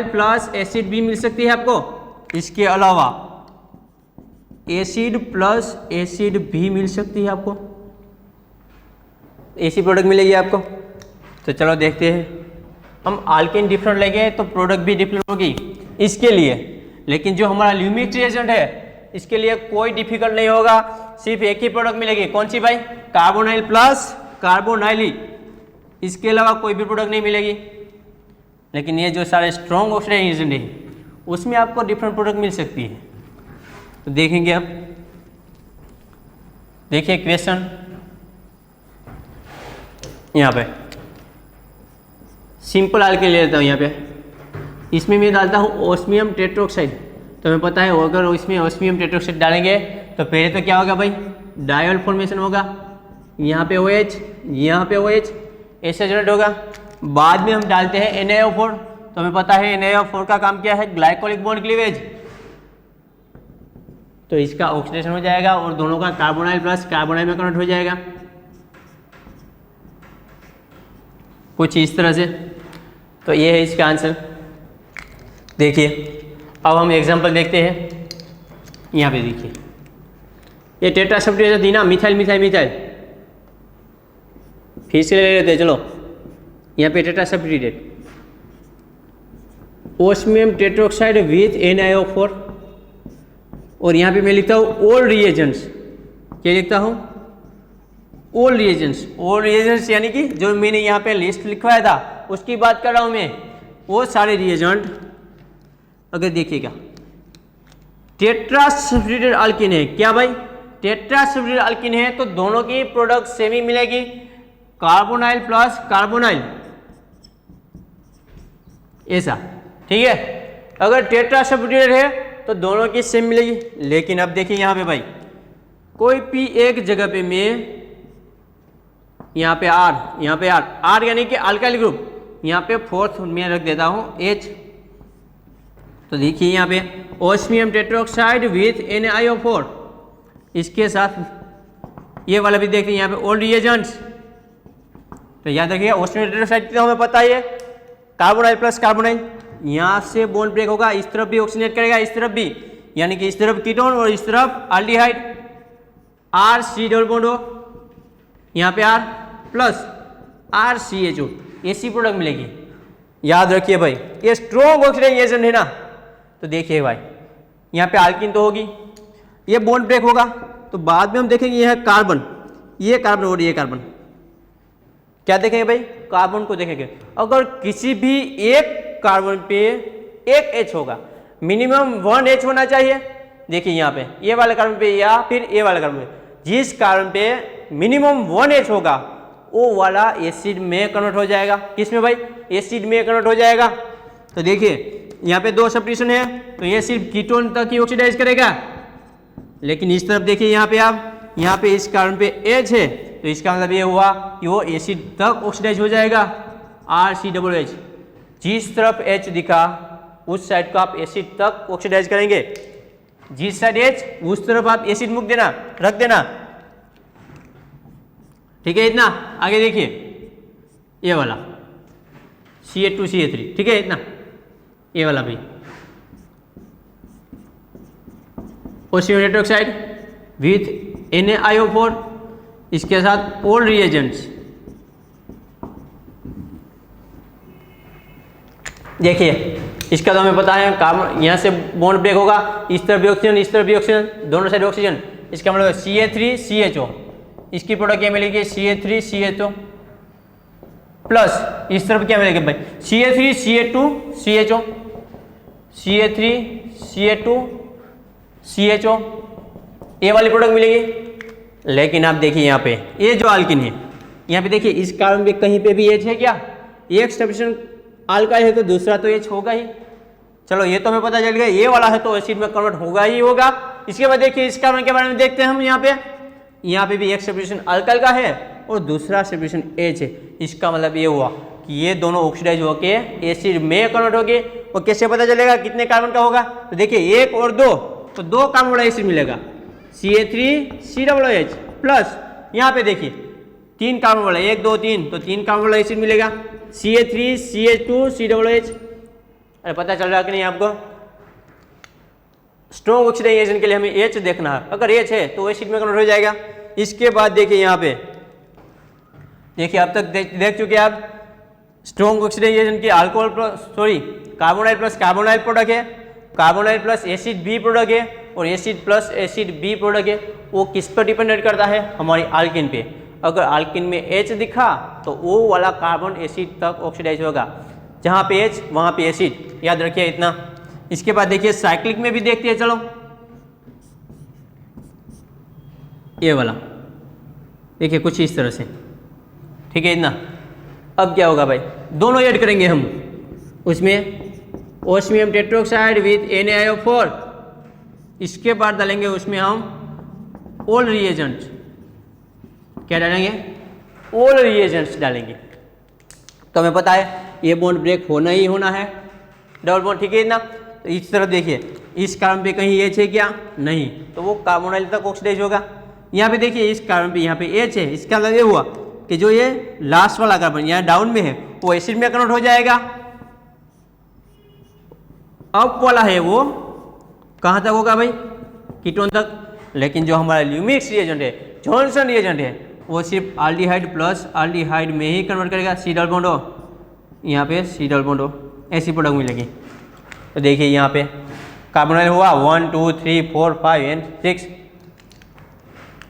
प्लस एसिड भी मिल सकती है आपको। इसके अलावा एसिड प्लस एसिड भी मिल सकती है आपको, ऐसी प्रोडक्ट मिलेगी आपको। तो चलो देखते हैं, हम आल्केन डिफरेंट लेंगे तो प्रोडक्ट भी डिफरेंट होगी इसके लिए। लेकिन जो हमारा ल्यूमिक रिएजेंट है इसके लिए कोई डिफिकल्ट नहीं होगा, सिर्फ एक ही प्रोडक्ट मिलेगी। कौन सी भाई? कार्बोनाइल प्लस कार्बोनाइल, इसके अलावा कोई भी प्रोडक्ट नहीं मिलेगी। लेकिन ये जो सारे स्ट्रॉन्ग ऑक्सीडाइजिंग एजेंट है उसमें आपको डिफरेंट प्रोडक्ट मिल सकती है। तो देखेंगे अब, देखिए क्वेश्चन यहाँ पे सिंपल आल्केन ले लेता हूँ। यहाँ पे इसमें मैं डालता हूँ ऑस्मियम टेट्रोक्साइड। तो हमें पता है अगर इसमें ऑस्मियम टेट्रोक्साइड डालेंगे तो पहले तो क्या होगा भाई, डायोल फॉर्मेशन होगा। यहाँ पे OH, यहाँ पे OH ऐसे जनरेट होगा। बाद में हम डालते हैं NaO4। तो हमें पता है NaO4 का काम क्या है, ग्लाइकोलिक बॉन्ड क्लीवेज। तो इसका ऑक्सीडेशन हो जाएगा और दोनों का कार्बोनाइल प्लस कार्बोनाइल में कन्वर्ट हो जाएगा कुछ इस तरह से। तो ये है इसका आंसर। देखिए अब हम एग्जांपल देखते हैं। यहाँ पे देखिए ये टेट्रा सब्स्टिट्यूट दी ना, मिथाइल मिथाइल मिथाइल, फिर से ले लेते हैं। चलो यहाँ पे tetra substitute osmium tetroxide with NaO4, और यहाँ पे मैं लिखता हूँ ऑल रिएजेंट्स। क्या लिखता हूँ? All reagents. ऑल रिएजेंट्स यानी कि जो मैंने यहाँ पे लिस्ट लिखवाया था उसकी बात कर रहा हूँ मैं, वो सारे रिएजेंट। अगर देखिएगा टेट्रा सब्स्टिट्यूटेड अल्कीन है, क्या भाई टेट्रा सब्स्टिट्यूटेड अल्कीन है तो दोनों की प्रोडक्ट सेम ही मिलेगी, कार्बोनाइल प्लस कार्बोनाइल, ऐसा ठीक है। अगर टेट्रा सब्स्टिट्यूटेड है तो दोनों की सेम मिलेगी। लेकिन अब देखिए यहाँ पे भाई कोई भी एक जगह पे मैं यहाँ पे R यानी कि अल्काइल ग्रुप, यहाँ पे फोर्थ में रख देता हूँ H। तो देखिए यहाँ पे ऑस्मियम टेट्रोक्साइड विथ NaIO4, इसके साथ ये वाला भी देखिए यहाँ पे ऑल रिएजेंट्स। तो याद रखिए ऑस्मियम टेट्रोक्साइड तो हमें पता ही है, कार्बोनाइल प्लस कार्बोनाइल, यहाँ से बॉन्ड ब्रेक होगा, इस तरफ भी ऑक्सीजनेट करेगा, इस तरफ भी, यानी कि इस तरफ कीटोन और इस तरफ एल्डिहाइड, R-C डबल बॉन्ड हो, यहाँ पे R प्लस RCHO, ऐसी प्रोडक्ट मिलेगी। याद रखिए भाई ये स्ट्रॉन्ग ऑक्सीडाइजिंग एजेंट है ना। तो देखिए भाई यहाँ पे आल्कीन तो होगी, ये बॉन्ड ब्रेक होगा, तो बाद में हम देखेंगे ये है कार्बन, ये कार्बन और ये कार्बन। क्या देखेंगे भाई? कार्बन को देखेंगे। अगर किसी भी एक कार्बन पे एक H होगा, मिनिमम 1 H होना चाहिए। देखिए यहाँ पे ये वाले कार्बन पे या फिर ये वाले कार्बन पे, जिस कार्बन पे मिनिमम 1 H होगा वो वाला एसिड में कन्वर्ट हो जाएगा। किस में भाई? एसिड में कन्वर्ट हो जाएगा। तो देखिए यहाँ पे 2 सब्स्टिट्यूशन है तो ये सिर्फ कीटोन तक ही ऑक्सीडाइज करेगा। लेकिन इस तरफ देखिए यहाँ पे आप, यहाँ पे इस कार्बन पे H है तो इसका मतलब ये हुआ कि वो एसिड तक ऑक्सीडाइज हो जाएगा, RCOH। जिस तरफ H दिखा उस साइड को आप एसिड तक ऑक्सीडाइज करेंगे, जिस साइड H उस तरफ आप एसिड मुक देना, रख देना, ठीक है। इतना आगे देखिए ये वाला CH2CH3, ठीक है, इतना ये वाला भी ऑस्मियम टेट्रोक्साइड विथ NaIO4, इसके साथ ऑल रिएजेंट्स। देखिए इसका तो हमें पता है, कार्बन यहाँ से बॉन्ड ब्रेक होगा, इस तरफ भी ऑक्सीजन, इस तरफ भी ऑक्सीजन, दोनों साइड ऑक्सीजन। इसका मतलब CH3CHO, इसकी प्रोडक्ट क्या मिलेगी? CH3CHO प्लस इस तरफ क्या मिलेगा भाई? CH3CH2CHO, CH3CH2CHO, ये वाली प्रोडक्ट मिलेगी। लेकिन आप देखिए यहाँ पे ये जो अल्किन है, यहाँ पे देखिए इस कार्बन पे कहीं पे भी एच है क्या? एक सब्स्टिट्यूशन अल्काइल है तो दूसरा तो एच होगा ही। चलो ये तो हमें पता चल गया, ये वाला है तो एसिड में कन्वर्ट होगा ही होगा। इसके बाद देखिए इस कार्बन के बारे में देखते हैं हम। यहाँ पे भी एक सब्स्टिट्यूशन अल्काइल का है और दूसरा सब्स्टिट्यूशन एच है। इसका मतलब ये हुआ कि ये दोनों ऑक्सीडाइज होके एसिड में कन्वर्ट हो गए। और कैसे पता चलेगा कितने कार्बन का होगा? तो देखिए 1 और 2, तो 2 कार्बन वाला एसिड मिलेगा, CH3COOH प्लस यहाँ पे देखिए 3 कार्बन वाला, 1 2 3, तो 3 कार्बन वाला एसिड मिलेगा, CH3CH2COOH। अरे पता चल रहा कि नहीं आपको? स्ट्रॉन्ग ऑक्सीडाइजेशन के लिए हमें एच देखना है, अगर एच है तो एसिड में कन्वर्ट हो जाएगा। इसके बाद देखिए यहाँ पे देखिए अब तक देख चुके आप स्ट्रॉन्ग ऑक्सीडाइजेशन की alcohol carbonyl plus carbonyl product है, carbonyl plus acid B product है और acid plus acid B product है। वो किस पर डिपेंडेंट करता है? हमारी अल्किन पे। अगर अल्किन में एच दिखा तो वो वाला कार्बन एसिड तक ऑक्सीडाइज होगा, जहाँ पे एच वहाँ पे एसिड, याद रखिए इतना। इसके बाद देखिए साइक्लिक में भी देखते हैं, चलो ये वाला देखिए कुछ इस तरह से, ठीक है इतना। अब क्या होगा भाई? दोनों ऐड करेंगे हम, उसमें ओस्मियम टेट्रोक्साइड विथ NaOH4। इसके बाद डालेंगे उसमें हम ऑल रिएजेंट्स। क्या डालेंगे? ऑल रिएजेंट्स डालेंगे। तो हमें पता है ये बॉन्ड ब्रेक होना ही होना है, डबल बॉन्ड, ठीक है ना। तो इस तरफ देखिए इस कार्बन पे कहीं एच है क्या? नहीं, तो वो कार्बोनाइल तक ऑक्सीडाइज होगा। यहाँ पे देखिए इस कार्बन पे यहाँ पे एच है, इसका मतलब ये हुआ कि जो ये लास्ट वाला कार्बन यहाँ डाउन में है वो एसिड में कन्वर्ट हो जाएगा। अप वाला है वो कहाँ तक होगा भाई? कीटोन तक। लेकिन जो हमारा ल्यूमिक्स रिएजेंट है, जॉनसन रिएजेंट है, वो सिर्फ एल्डिहाइड प्लस एल्डिहाइड में ही कन्वर्ट करेगा। सी डबल बॉन्ड हो, यहाँ पे सी डबल बॉन्ड हो, ऐसी प्रोडक्ट मिलेगी। तो देखिए यहाँ पे कार्बोनाइल हुआ 1 2 3 4 5 एंड 6।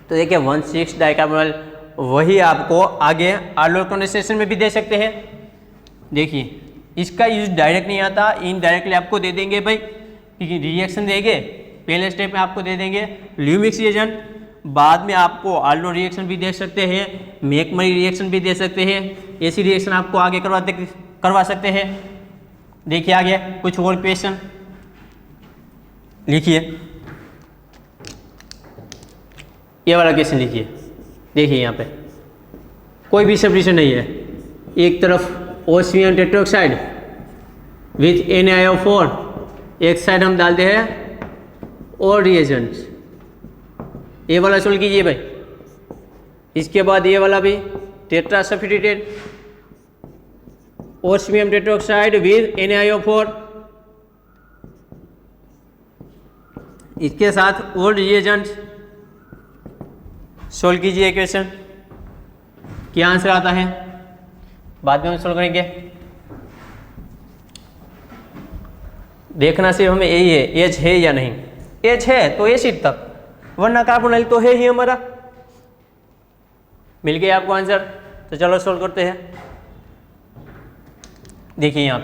तो देखिए 1,6 डाइकार्बोनाइल, वही आपको आगे आल्डोल कंडेंसेशन में भी दे सकते हैं। देखिए इसका यूज डायरेक्ट नहीं आता, इनडायरेक्टली आपको दे देंगे भाई, क्योंकि रिएक्शन देंगे पहले स्टेप में आपको दे देंगे ल्यूमिक्स रिएजेंट, बाद में आपको आल्डोल रिएक्शन भी दे सकते हैं, मैकमरी रिएक्शन भी दे सकते हैं, ऐसी रिएक्शन आपको आगे करवा सकते हैं। देखिए आगे कुछ और क्वेश्चन लिखिए, ये वाला क्वेश्चन लिखिए। देखिए यहाँ पे कोई भी सब्स्टिट्यूशन नहीं है, एक तरफ ओस्मियम टेट्रोक्साइड विथ NaOH4, एक साइड हम डालते हैं और रिएजेंट्स। ये वाला सोल्व कीजिए भाई। इसके बाद ये वाला भी tetra substituted osmium tetroxide with NaOH4, इसके साथ और रिएजेंट्स। सोल्व कीजिए क्वेश्चन, क्या आंसर आता है बाद में हम सोल्व करेंगे। देखना सिर्फ हमें यही है एच है या नहीं। एच है तो एसिड तक, वरना कार्बोनाइल तो है ही हमारा। मिल गया आपको आंसर। तो चलो सोल्व करते हैं। देखिए यहाँ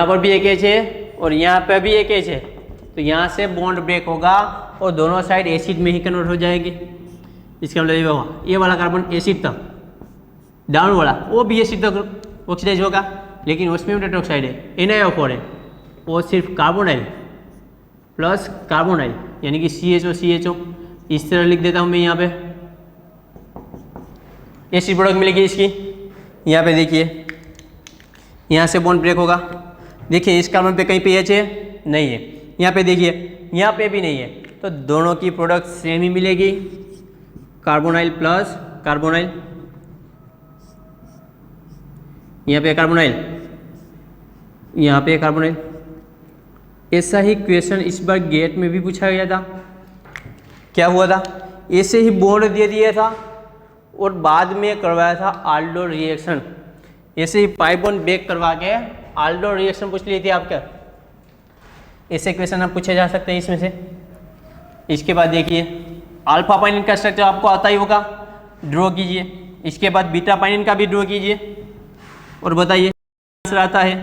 पर भी एक एच है और यहाँ पे भी एक एच है, तो यहाँ से बॉन्ड ब्रेक होगा और दोनों साइड एसिड में ही कन्वर्ट हो जाएंगे। इसका मतलब ये वाला कार्बन एसिड तक, डाउन वाला वो भी एसिड तक ऑक्सीडाइज होगा, लेकिन उसमें टेट्रोक्साइड है, NaOH4 है, वो सिर्फ कार्बोनाइल प्लस कार्बोनाइल यानी कि CHO। इस तरह लिख देता हूँ मैं। यहाँ पे एसिड प्रोडक्ट मिलेगी इसकी। यहाँ पे देखिए यहाँ से बॉन्ड ब्रेक होगा। देखिए इस कार्बन पे कहीं पे एच है? नहीं है। यहाँ पे देखिए यहाँ पे भी नहीं है, तो दोनों की प्रोडक्ट सेम ही मिलेगी, कार्बोनाइल प्लस कार्बोनाइल। यहाँ पे कार्बोनाइल, यहाँ पे कार्बोनाइल। ऐसा ही क्वेश्चन इस बार गेट में भी पूछा गया था। क्या हुआ था? ऐसे ही बॉन्ड दे दिया था और बाद में करवाया था आल्डोल रिएक्शन। ऐसे ही पाई बॉन्ड ब्रेक करवा के आल्डोल रिएक्शन पूछ ली थी आपका। ऐसे क्वेश्चन आप पूछे जा सकते हैं इसमें से। इसके बाद देखिए अल्फा पाइनिन का स्ट्रक्चर आपको आता ही होगा, ड्रॉ कीजिए। इसके बाद बीटा पाइनिन का भी ड्रॉ कीजिए और बताइए आंसर आता है।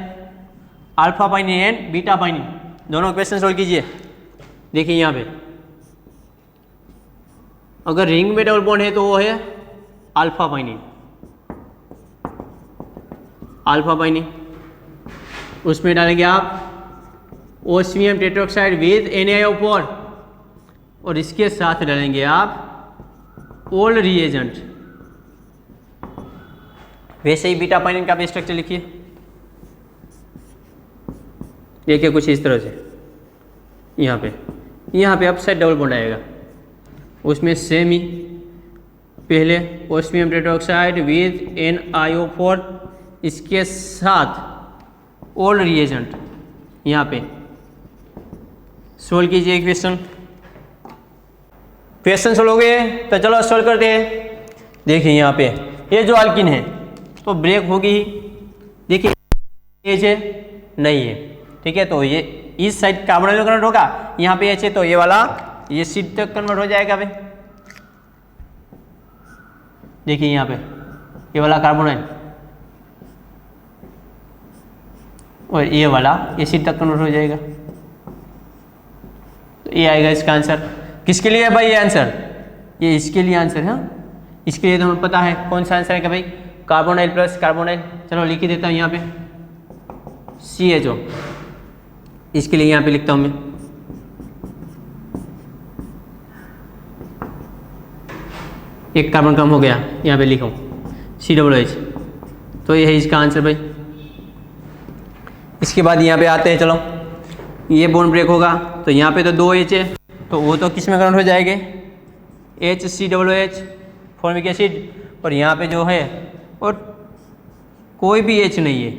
Alpha pinene and beta pinene दोनों क्वेश्चन सोल्व कीजिए। देखिए यहाँ पे अगर रिंग में डबल बॉन्ड है तो वो है अल्फा बाइंडिंग, अल्फा बाइंडिंग। उसमें डालेंगे आप ओस्मियम टेट्राऑक्साइड विद NaO4 और इसके साथ डालेंगे आप ओल्ड रिएजेंट। वैसे ही बीटा पाइनिन का भी स्ट्रक्चर लिखिए, देखिए कुछ इस तरह से। यहाँ पे अपसाइड डबल बॉन्ड आएगा, उसमें सेम ही पहले ओस्मियम टेट्राऑक्साइड विद NiO4 इसके साथ ओल्ड रिएजेंट। यहाँ पे सोल्व कीजिए क्वेश्चन सोल्व हो गए तो चलो सोल्व करते हैं। देखिए यहाँ पे ये जो अल्किन है तो ब्रेक होगी ही, देखिए एच है नहीं है, ठीक है। तो ये इस साइड कार्बोनाइल में कन्वर्ट होगा, यहाँ पे एच है तो ये वाला ये सीड तक कन्वर्ट हो जाएगा भाई। देखिए यहाँ पे ये वाला कार्बोनाइल और ये वाला एसिड तक कन्वर्ट हो जाएगा। तो ये आएगा इसका आंसर। किसके लिए है भाई ये आंसर? ये इसके लिए आंसर है। इसके लिए तो हमें पता है कौन सा आंसर है कि भाई कार्बोनाइल प्लस कार्बोनाइल। चलो लिख ही देता हूँ यहाँ पे CHO, इसके लिए यहाँ पे लिखता हूँ मैं एक कार्बन कम हो गया, यहाँ पे लिखो COOH। तो ये है इसका आंसर भाई। इसके बाद यहाँ पे आते हैं, चलो ये बॉन्ड ब्रेक होगा तो यहाँ पे तो 2 H है तो वो तो किस में कन्वर्ट हो जाएंगे HCOOH फॉर्मिक एसिड, और यहाँ पे जो है और कोई भी H नहीं है।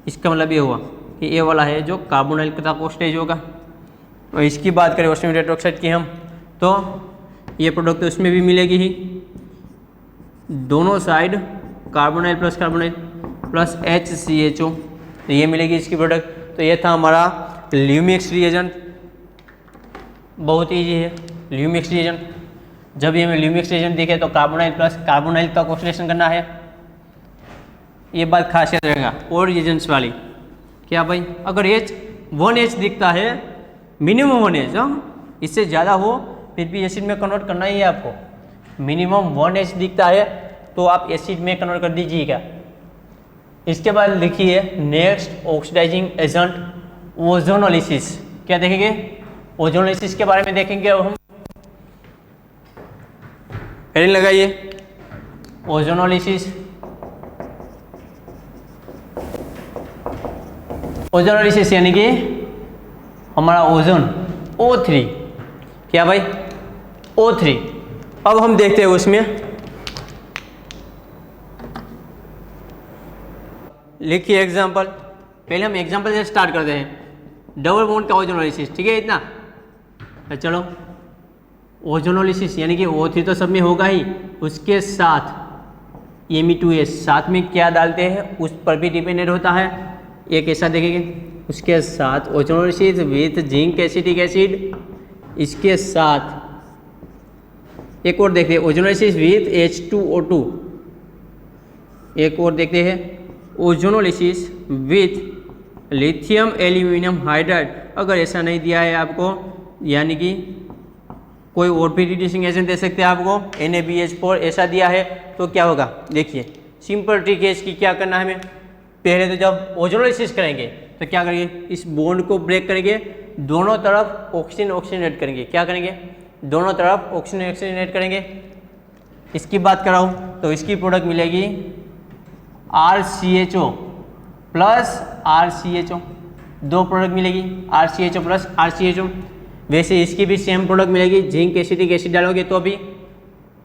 इसका मतलब ये हुआ कि ये वाला है जो कार्बोनाइल का स्टेज होगा। और इसकी बात करें ओस्मियम टेट्राऑक्साइड की हम, तो ये प्रोडक्ट तो उसमें भी मिलेगी ही, दोनों साइड कार्बोनाइल प्लस HCHO, तो ये मिलेगी इसकी प्रोडक्ट। तो ये था हमारा ल्यूमिक्स रिएजेंट, बहुत ईजी है ल्यूमिक्स रिएजेंट। जब ये हमें ल्यूमिक्स रिएजेंट दिखे तो कार्बोनाइल प्लस कार्बोनाइल का ऑक्सीडेशन करना है, ये बात खासियत रहेगा। और रिएजेंट्स वाली क्या भाई, अगर H 1H दिखता है मिनिमम 1H, इससे ज़्यादा हो फिर भी एसिड में कन्वर्ट करना ही है आपको। मिनिमम 1H दिखता है तो आप एसिड में कन्वर्ट कर दीजिएगा। इसके बाद लिखिए नेक्स्ट ऑक्सीडाइजिंग एजेंट ओजोनोलिसिस। क्या देखेंगे? ओजोनोलिसिस के बारे में देखेंगे अब हम। हेडिंग लगाइए ओजोनोलिसिस। ओजोनोलिसिस यानी कि हमारा ओजोन O3, क्या भाई O3। अब हम देखते हैं उसमें लिखिए एग्जांपल। पहले हम एग्जांपल से स्टार्ट करते हैं। डबल बॉन्ड का ओजोनोलिसिस, ठीक है इतना। तो चलो ओजोनोलिसिस यानी कि O3 तो सब में होगा ही, उसके साथ Me2S साथ में क्या डालते हैं उस पर भी डिपेंडेंट होता है। एक ऐसा देखेंगे, उसके साथ ozonolysis with zinc acetic acid, इसके साथ एक और देखते हैं ओजोनोलिसिस विथ H2O2। एक और देखते हैं ozonolysis with lithium aluminium hydride. अगर ऐसा नहीं दिया है आपको, यानी कि कोई और भी रिड्यूसिंग एजेंट दे सकते हैं आपको, NaBH4 ऐसा दिया है तो क्या होगा? देखिए सिंपल ट्रिक है इसकी। क्या करना है हमें? पहले तो जब ओजोनोलिसिस करेंगे तो क्या करेंगे, इस बॉन्ड को ब्रेक करेंगे, दोनों तरफ ऑक्सीजन ऑक्सीजन ऐड करेंगे। क्या करेंगे? दोनों तरफ ऑक्सीजन ऑक्सीजन ऐड करेंगे। इसकी बात कराऊँ तो इसकी प्रोडक्ट मिलेगी RCHO प्लस RCHO, दो प्रोडक्ट मिलेगी RCHO प्लस RCHO। वैसे इसकी भी सेम प्रोडक्ट मिलेगी, जिंक एसिटिक एसिड डालोगे तो भी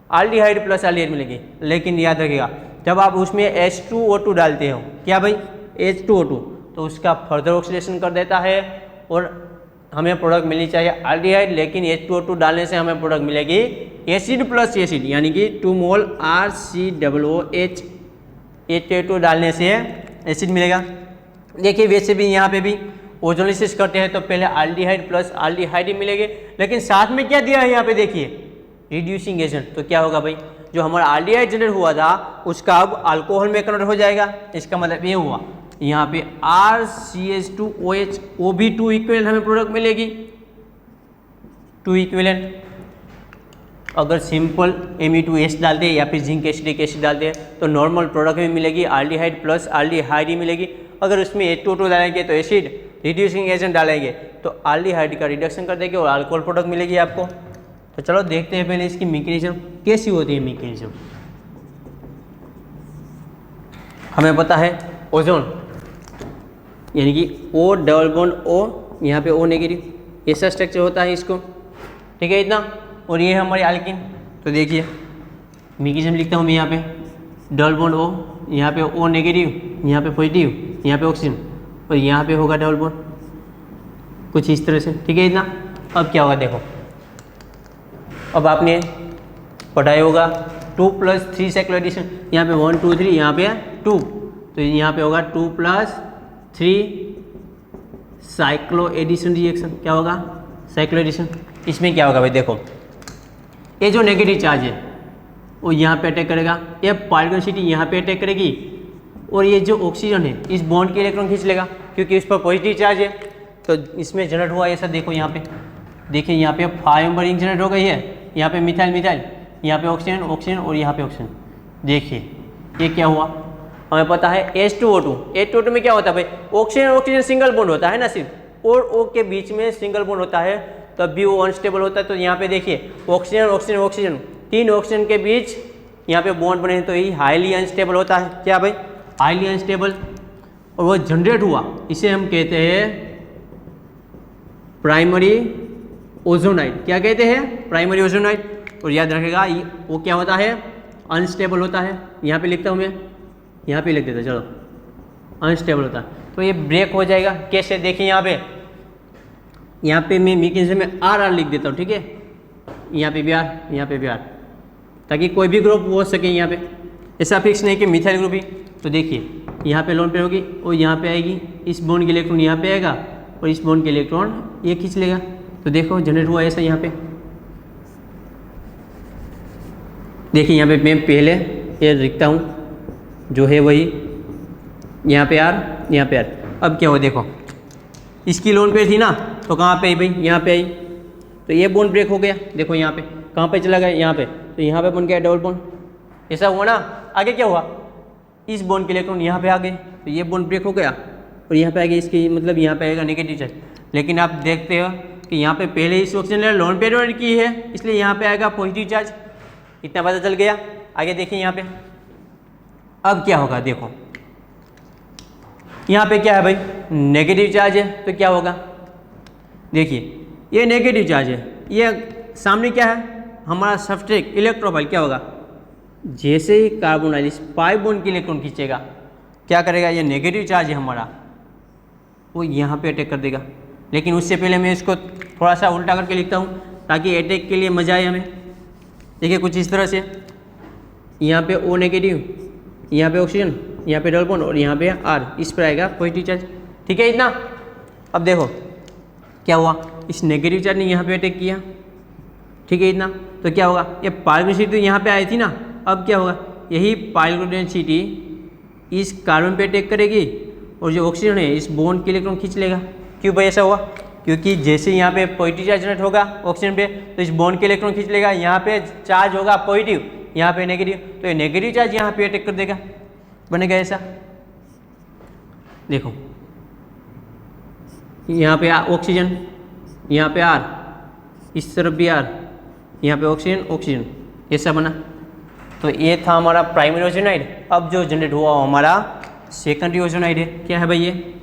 एल्डिहाइड प्लस एल्डिहाइड मिलेगी। लेकिन याद रखिएगा जब आप उसमें H2O2 डालते हो, क्या भाई H2O2, तो उसका फर्दर ऑक्सीडेशन कर देता है और हमें प्रोडक्ट मिलनी चाहिए एल्डिहाइड। लेकिन H2O2 डालने से हमें प्रोडक्ट मिलेगी एसिड प्लस एसिड, यानी कि 2 मोल RCOOH। H2O2 डालने से एसिड मिलेगा। देखिए वैसे भी यहाँ पे भी ओजोनोलिसिस करते हैं तो पहले एल्डिहाइड प्लस एल्डिहाइड ही मिलेंगे, लेकिन साथ में क्या दिया है यहाँ पे देखिए रिड्यूसिंग एजेंट। तो क्या होगा भाई, जो हमारा एल्डिहाइड जनरेट हुआ था उसका अब अल्कोहल में कन्वर्ट हो जाएगा। इसका मतलब ये हुआ यहाँ पे RCH2OH, वो भी 2 इक्विवेलेंट हमें प्रोडक्ट मिलेगी, 2 इक्विवेलेंट। अगर सिंपल Me2S डालते हैं या फिर जिंक एसिटिक एसिड डालते हैं तो नॉर्मल प्रोडक्ट में मिलेगी एल्डिहाइड प्लस एल्डिहाइड ही मिलेगी। अगर उसमें H2O डालेंगे तो एसिड रिड्यूसिंग एजेंट डालेंगे तो एल्डिहाइड का रिडक्शन कर देंगे और अल्कोहल प्रोडक्ट मिलेगी आपको। तो चलो देखते हैं पहले इसकी मैकेनिज्म कैसी होती है। मैकेनिज्म हमें पता है ओजोन यानी कि O डबल बॉन्ड O, यहाँ पे O नेगेटिव, ऐसा स्ट्रक्चर होता है इसको, ठीक है इतना। और ये है हमारी एल्किन। तो देखिए मैकेनिज्म लिखता हूँ मैं यहाँ पे डबल बॉन्ड O, यहाँ पे O नेगेटिव, यहाँ पे पॉजिटिव, यहाँ पे ऑक्सीजन और यहाँ पे होगा डबल बॉन्ड, कुछ इस तरह से, ठीक है इतना। अब क्या होगा देखो, अब आपने पढ़ाया होगा 2 + 3 साइक्लो एडिशन, यहाँ पे 1 2 3, यहाँ पे 2, तो यहाँ पे होगा 2 + 3 साइक्लो एडिशन रिएक्शन। क्या होगा साइक्लो एडिशन। इसमें क्या होगा भाई देखो, ये जो नेगेटिव चार्ज है वो यहाँ पे अटैक करेगा, ये पार्टिकल सिटी यहाँ पे अटैक करेगी और ये जो ऑक्सीजन है इस बॉन्ड के इलेक्ट्रॉन खींच लेगा क्योंकि इस पर पॉजिटिव चार्ज है। तो इसमें जनरेट हुआ ऐसा देखो, यहाँ पे देखिए यहाँ पे 5 नंबर रिंग जनरेट हो गई है, यहाँ पे मिथाइल मिथाइल, यहाँ पे ऑक्सीजन ऑक्सीजन और यहाँ पे ऑक्सीजन। देखिए ये क्या हुआ, हमें पता है H2O2। H2O2 में क्या होता है भाई, ऑक्सीजन ऑक्सीजन सिंगल बॉन्ड होता है ना सिर्फ, और O के बीच में सिंगल बॉन्ड होता है, तब भी वो अनस्टेबल होता है। तो यहाँ पे देखिए ऑक्सीजन ऑक्सीजन ऑक्सीजन, 3 ऑक्सीजन के बीच यहाँ पे बॉन्ड बने तो ये हाईली अनस्टेबल होता है। क्या भाई हाईली अनस्टेबल, और वो जनरेट हुआ इसे हम कहते हैं प्राइमरी ओजोनाइड। क्या कहते हैं प्राइमरी ओजोनाइड। और याद रखेगा वो क्या होता है अनस्टेबल होता है। यहाँ पे लिखता हूँ मैं, यहाँ पे लिख देता चलो, अनस्टेबल होता है। तो ये ब्रेक हो जाएगा कैसे, देखिए यहाँ पे मैं मैकेनिज्म में आर लिख देता हूँ, ठीक है, यहाँ पे भी आर, यहाँ पे भी आर, ताकि कोई भी ग्रुप हो सके। यहाँ पे ऐसा फिक्स नहीं कि मिथाइल ग्रुप ही। तो देखिए यहाँ पे लोन पे होगी और यहाँ पे आएगी, इस बॉन्ड के इलेक्ट्रॉन यहाँ पे आएगा और इस बॉन्ड के इलेक्ट्रॉन ये खींच लेगा। तो देखो जनरेट हुआ ऐसा। यहाँ पे देखिए यहाँ पे मैं पहले ये लिखता हूँ जो है वही, यहाँ पे आर, यहाँ पे आर। अब क्या हुआ देखो, इसकी लोन पे थी ना तो कहाँ पे आई भाई, यहाँ पे आई, तो ये बॉन्ड ब्रेक हो गया। देखो यहाँ पे कहाँ पे चला गया, यहाँ पे, तो यहाँ पे बन गया डबल बॉन्ड, ऐसा हुआ ना। आगे क्या हुआ, इस बॉन्ड के इलेक्ट्रॉन यहाँ पे आ गए तो ये बॉन्ड ब्रेक हो गया और यहाँ पे आ गया, इसकी मतलब यहाँ पे आएगा नेगेटिव चार्ज। लेकिन आप देखते हो कि यहाँ पे पहले इस ऑक्सीजन ने लोन पे डोनेट की है, इसलिए यहाँ पे आएगा पॉजिटिव चार्ज। इतना पता चल गया। आगे देखिए यहाँ पे अब क्या होगा, देखो यहाँ पे क्या है भाई नेगेटिव चार्ज है, तो क्या होगा देखिए ये नेगेटिव चार्ज है, ये सामने क्या है हमारा सब्सट्रेट इलेक्ट्रोफाइल। क्या होगा, जैसे ही कार्बोनाइल इस पाई बॉन्ड के इलेक्ट्रॉन खींचेगा क्या करेगा, ये नेगेटिव चार्ज है हमारा, वो यहाँ पे अटैक कर देगा। लेकिन उससे पहले मैं इसको थोड़ा सा उल्टा करके लिखता हूँ ताकि अटैक के लिए मजा आए हमें। देखिए कुछ इस तरह से, यहाँ पे O नेगेटिव, यहाँ पे ऑक्सीजन, यहाँ पे डबल बॉन्ड और यहाँ पे R, इस पर आएगा पॉजिटिव चार्ज, ठीक है इतना। अब देखो क्या हुआ, इस नेगेटिव चार्ज ने यहाँ पे अटैक किया, ठीक है इतना। तो क्या होगा, ये पार्टिकल डेंसिटी तो यहाँ पे आई थी ना, अब क्या होगा, यही पार्टिकल डेंसिटी इस कार्बन पे अटैक करेगी और जो ऑक्सीजन है इस बॉन्ड के इलेक्ट्रॉन खींच लेगा। क्यों भाई ऐसा हुआ, क्योंकि जैसे यहाँ पे पॉजिटिव चार्ज जनरेट होगा ऑक्सीजन पे तो इस बॉन्ड के इलेक्ट्रॉन खींच लेगा, यहाँ पे चार्ज होगा पॉजिटिव, यहाँ पे नेगेटिव, तो ये नेगेटिव चार्ज यहाँ पे अटैक कर देगा, बनेगा ऐसा। देखो यहाँ पे ऑक्सीजन, यहाँ पे R, इस तरफ भी R, यहाँ पे ऑक्सीजन ऑक्सीजन, ऐसा बना। तो ये था हमारा प्राइमरी ओजोनाइड। अब जो जनरेट हुआ हमारा सेकेंडरी ओजोनाइड है। क्या है भाई ये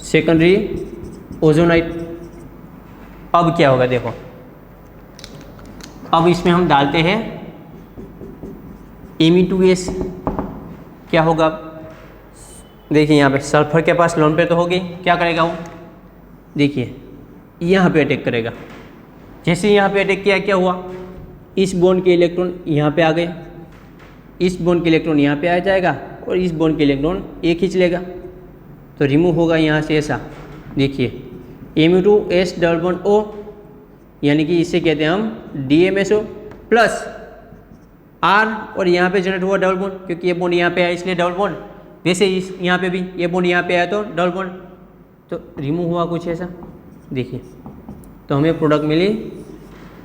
सेकेंडरी ओजोनाइड। अब क्या होगा देखो, अब इसमें हम डालते हैं Me2S। क्या होगा देखिए यहाँ पे सल्फर के पास लोन पे तो होगी, क्या करेगा वो, देखिए यहाँ पे अटैक करेगा। जैसे यहाँ पे अटैक किया क्या हुआ, इस बॉन्ड के इलेक्ट्रॉन यहाँ पे आ गए, इस बॉन्ड के इलेक्ट्रॉन यहाँ पे आ जाएगा और इस बॉन्ड के इलेक्ट्रॉन ये खींच लेगा, तो रिमूव होगा यहाँ से ऐसा। देखिए Me2S डबल बॉन्ड O, यानी कि इसे कहते हैं हम DMSO प्लस R, और यहाँ पे जनरेट हुआ डबल बॉन्ड, क्योंकि ये बॉन्ड यहाँ पे आया इसलिए डबल बॉन्ड। वैसे इस यहाँ पे भी ये बॉन्ड यहाँ पे आया तो डबल बॉन्ड, तो रिमूव हुआ कुछ ऐसा। देखिए तो हमें प्रोडक्ट मिली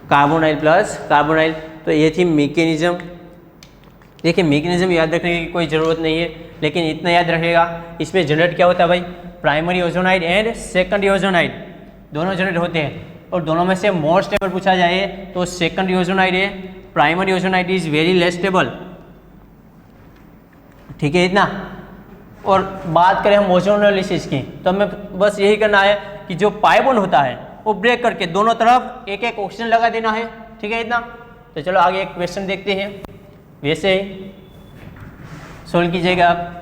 कार्बोनाइल प्लस कार्बोनाइल। तो ये थी मैकेनिज्म। देखिए मैकेनिज्म याद रखने की कोई ज़रूरत नहीं है, लेकिन इतना याद रखेगा इसमें जनरेट क्या होता है भाई, primary ozonide and secondary ozonide दोनों जनरेट होते हैं, और दोनों में से मोर स्टेबल पूछा जाए तो सेकेंडरी ओजोनाइड है, primary ozonide is very less stable. ठीक है इतना। और बात करें हम ओजोनोलिसिस की, तो हमें बस यही करना है कि जो पाई बॉन्ड होता है वो ब्रेक करके दोनों तरफ एक एक ऑक्सीजन लगा देना है। ठीक है इतना। तो चलो आगे एक क्वेश्चन देखते हैं, वैसे ही सोल्व कीजिएगा आप।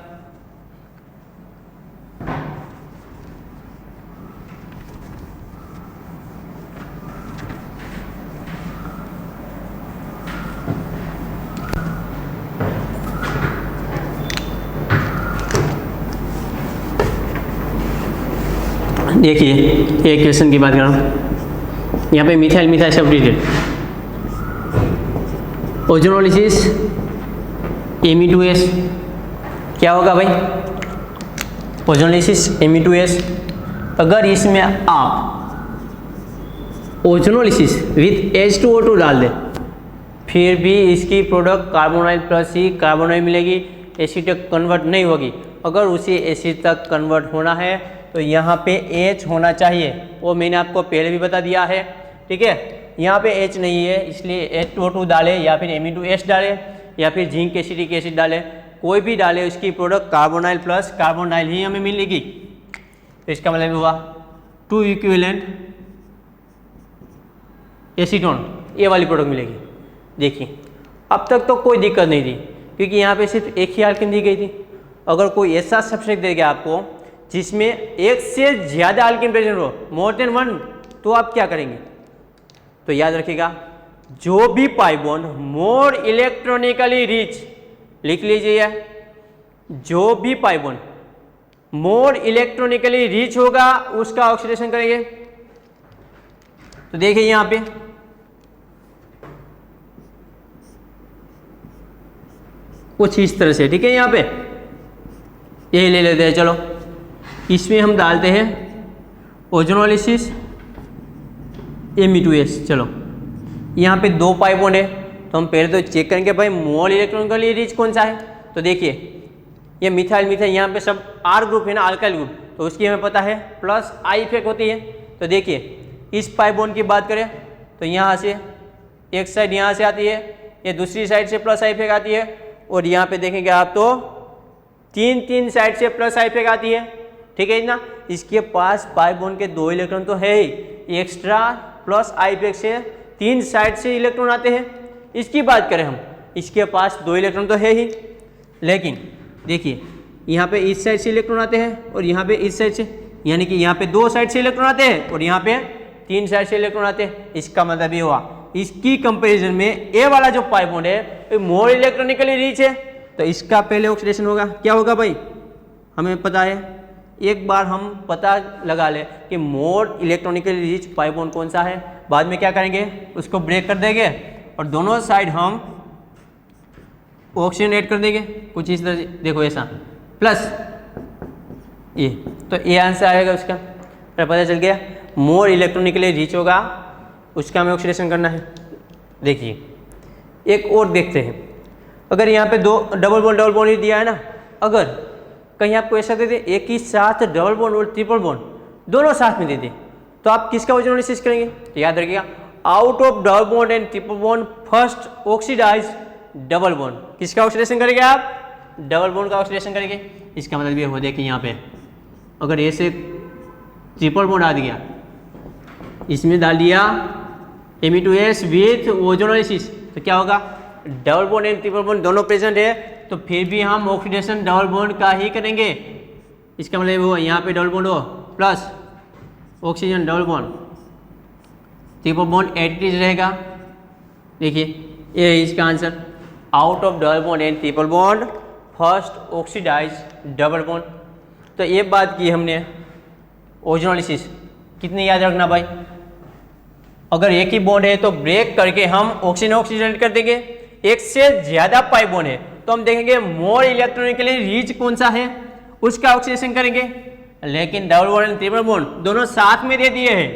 देखिए एक क्वेश्चन की बात कर रहा हूँ, यहाँ पे methyl methyl substitute ozonolysis Me2S क्या होगा भाई, ओजोनोलिसिस Me2S। अगर इसमें आप ओजोनोलिसिस विथ H2O2 डाल दें, फिर भी इसकी प्रोडक्ट कार्बोनाइल प्लस ही कार्बोनाइल मिलेगी, एसिड तक कन्वर्ट नहीं होगी। अगर उसे एसिड तक कन्वर्ट होना है तो यहाँ पे H होना चाहिए, वो मैंने आपको पहले भी बता दिया है। ठीक है, यहाँ पे H नहीं है, इसलिए H2O2 डाले या फिर Me2S डाले या फिर जिंक एसिटिक एसिड डाले, कोई भी डाले उसकी प्रोडक्ट कार्बोनाइल प्लस कार्बोनाइल ही हमें मिलेगी। तो इसका मतलब हुआ 2 इक्विवेलेंट एसीटोन, ये वाली प्रोडक्ट मिलेगी। देखिए अब तक तो कोई दिक्कत नहीं थी, क्योंकि यहाँ पे सिर्फ एक ही एल्केन दी गई थी। अगर कोई ऐसा सब्सट्रेट देगा आपको जिसमें एक से ज़्यादा एल्केन प्रेजेंट हो, मोर देन 1, तो आप क्या करेंगे। तो याद रखिएगा जो भी पाई बॉन्ड मोर इलेक्ट्रॉनिकली रिच, लिख लीजिए, जो भी पाई बॉन्ड मोर इलेक्ट्रॉनिकली रिच होगा उसका ऑक्सीडेशन करेंगे। तो देखिए यहाँ पे कुछ इस तरह से, ठीक है, यहाँ पे यही ले लेते हैं। चलो इसमें हम डालते हैं ओजोनोलिसिस Me2S। चलो यहाँ पे 2 पाई बॉन्ड है, तो हम पहले तो चेक करेंगे भाई मोल इलेक्ट्रॉनिकली रिच कौन सा है। तो देखिए ये मिथाइल मिथाइल, यहाँ पे सब R ग्रुप है ना, अल्काइल ग्रुप, तो उसकी हमें पता है प्लस I इफेक्ट होती है। तो देखिए इस पाई बॉन्ड की बात करें तो यहाँ से एक साइड यहाँ से आती है, ये दूसरी साइड से प्लस I इफेक्ट आती है, और यहाँ पे देखेंगे आप तो 3 साइड से प्लस I इफेक्ट आती है। ठीक है ना, इसके पास पाई बॉन्ड के 2 इलेक्ट्रॉन तो है ही, एक्स्ट्रा प्लस I इफेक्ट से 3 साइड से इलेक्ट्रॉन आते हैं। इसकी बात करें हम, इसके पास 2 इलेक्ट्रॉन तो है ही, लेकिन देखिए यहाँ पे इस साइड से इलेक्ट्रॉन आते हैं और यहाँ पे इस साइड से, यानी कि यहाँ पे 2 साइड से इलेक्ट्रॉन आते हैं और यहाँ पे 3 साइड से इलेक्ट्रॉन आते हैं। इसका मतलब ये हुआ इसकी कंपैरिजन में ए वाला जो पाई बॉन्ड है मोर इलेक्ट्रॉनिकली रिच है, तो इसका पहले ऑक्सीडेशन होगा। क्या होगा भाई, हमें पता है, एक बार हम पता लगा ले कि मोर इलेक्ट्रॉनिकली रिच पाई बॉन्ड कौन सा है, बाद में क्या करेंगे उसको ब्रेक कर देंगे और दोनों साइड हम ऑक्सीजन ऐड कर देंगे, कुछ इस तरह से। देखो ऐसा प्लस ये, तो ये आंसर आएगा उसका। तो पता चल गया मोर इलेक्ट्रॉनिकली रिच होगा उसका हमें ऑक्सीडेशन करना है। देखिए एक और देखते हैं, अगर यहाँ पे 2 डबल बॉन्ड ही दिया है ना, अगर कहीं आपको ऐसा दे दे एक ही साथ डबल बॉन्ड और ट्रिपल बॉन्ड दोनों साथ में दे दे, तो आप किसका ओजोनोलिसिस करेंगे। तो याद रखिएगा out of double bond and triple bond first oxidise double bond, किसका ऑक्सीडेशन करेंगे आप, डबल बॉन्ड का ऑक्सीडेशन करेंगे। इसका मतलब ये हो देखिए यहाँ पे अगर ऐसे ट्रिपल बॉन्ड आ गया, इसमें डाल दिया Me2S विथ ओजोनोलिसिस, तो क्या होगा, double bond and triple bond दोनों प्रेजेंट है, तो फिर भी हम ऑक्सीडेशन डबल बॉन्ड का ही करेंगे। इसका मतलब वो यहाँ पे डबल बॉन्ड हो plus oxygen double bond, triple bond additive रहेगा। देखिए ये है इसका answer, out of double bond and triple bond first oxidise double bond. तो ये बात की हमने ओजोनोलिसिस, कितनी याद रखना भाई, अगर एक ही बॉन्ड है तो ब्रेक करके हम ऑक्सीजन कर देंगे। एक से ज़्यादा पाई बॉन्ड है तो हम देखेंगे मोर इलेक्ट्रॉनिकली रिच कौन सा है उसका ऑक्सीडेशन करेंगे, लेकिन double bond and triple bond दोनों साथ में दे दिए हैं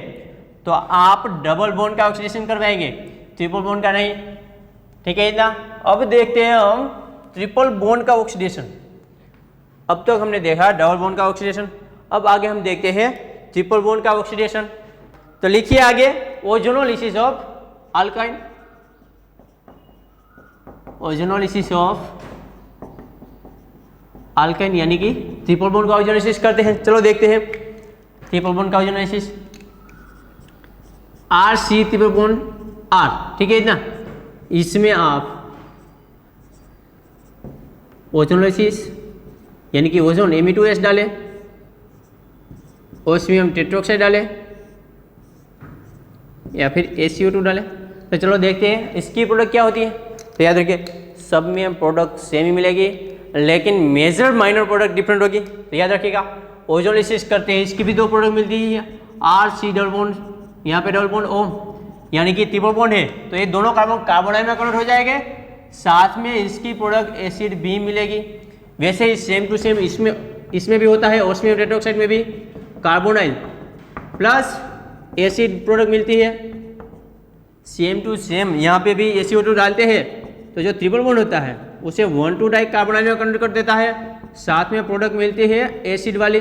तो आप डबल बॉन्ड का ऑक्सीडेशन करवाएंगे, ट्रिपल बॉन्ड का नहीं। ठीक है इतना। अब देखते हैं हम ट्रिपल बॉन्ड का ऑक्सीडेशन। अब तक हमने देखा डबल बॉन्ड का ऑक्सीडेशन, अब आगे हम देखते हैं ट्रिपल बॉन्ड का ऑक्सीडेशन। तो लिखिए आगे ozonolysis of alkyne, ozonolysis of alkyne यानी कि ट्रिपल बॉन्ड का ओजोनोलिसिस करते हैं। चलो देखते हैं ट्रिपल बॉन्ड का ozonolysis. R C triple bond R, ठीक है इतना। इसमें आप ओजोनोलिसिस यानी कि ओजोन Me2S डालें, ओस्मियम टेट्रोक्साइड डालें या फिर ACO2 डालें। तो चलो देखते हैं इसकी प्रोडक्ट क्या होती है। तो याद रखिए सब में प्रोडक्ट सेम ही मिलेगी, लेकिन मेजर माइनर प्रोडक्ट डिफरेंट होगी। तो याद रखिएगा ओजोनोलिसिस करते हैं इसकी भी दो प्रोडक्ट मिलती है, आर सी डबल बॉन्ड, यहाँ पे डबल बॉन्ड O यानी कि ट्रिपल बॉन्ड है, तो ये दोनों कार्बन कार्बोनाइल में कन्वर्ट हो जाएंगे, साथ में इसकी प्रोडक्ट एसिड B मिलेगी। वैसे ही सेम टू सेम इसमें भी होता है, ओस्मियम टेट्रोक्साइड में भी कार्बोनाइल प्लस एसिड प्रोडक्ट मिलती है। सेम टू सेम यहाँ पे भी ACO2 डालते हैं तो जो ट्रिपल बॉन्ड होता है उसे 1,2 डाई कार्बोनाइल में कन्वर्ट कर देता है, साथ में प्रोडक्ट मिलती है एसिड वाली।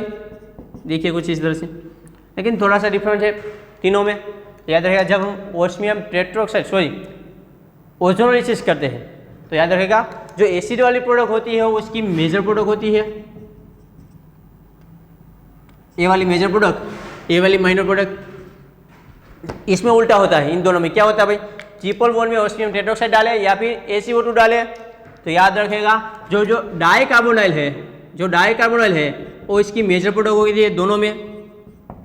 देखिए कुछ इस तरह से, लेकिन थोड़ा सा डिफरेंस है तीनों में। याद रखेगा जब हम ओस्मियम टेट्रोक्साइड ओजोनोलिसिस करते हैं तो याद रखेगा जो एसिड वाली प्रोडक्ट होती है वो उसकी मेजर प्रोडक्ट होती है, ए वाली मेजर प्रोडक्ट, ए वाली माइनर प्रोडक्ट। इसमें उल्टा होता है, इन दोनों में क्या होता है भाई, ट्रिपल बॉन्ड में ओस्मियम टेट्रोक्साइड डाले या फिर ACO2 डाले तो याद रखेगा जो डाई कार्बोनाइल है वो इसकी मेजर प्रोडक्ट होगी दोनों में,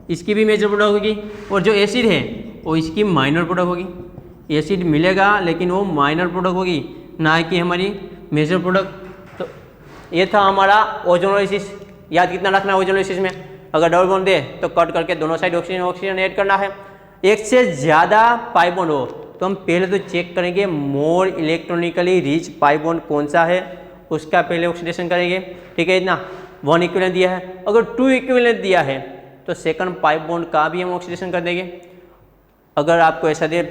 इसकी भी मेजर प्रोडक्ट होगी, और जो एसिड है वो इसकी माइनर प्रोडक्ट होगी। एसिड मिलेगा लेकिन वो माइनर प्रोडक्ट होगी, ना कि हमारी मेजर प्रोडक्ट। तो ये था हमारा ओजोनोलिसिस। याद कितना रखना है ओजोनोलिसिस में, अगर डबल बॉन्ड दे तो कट करके दोनों साइड ऑक्सीजन ऐड करना है। एक से ज़्यादा पाई बॉन्ड हो तो हम पहले तो चेक करेंगे मोर इलेक्ट्रॉनिकली रिच पाई बॉन्ड कौन सा है, उसका पहले ऑक्सीडेशन करेंगे। ठीक है इतना। 1 इक्विवेलेंट दिया है, अगर 2 इक्विवेलेंट दिया है तो सेकंड पाई बॉन्ड का भी हम ऑक्सीडेशन कर देंगे। अगर आपको ऐसा दे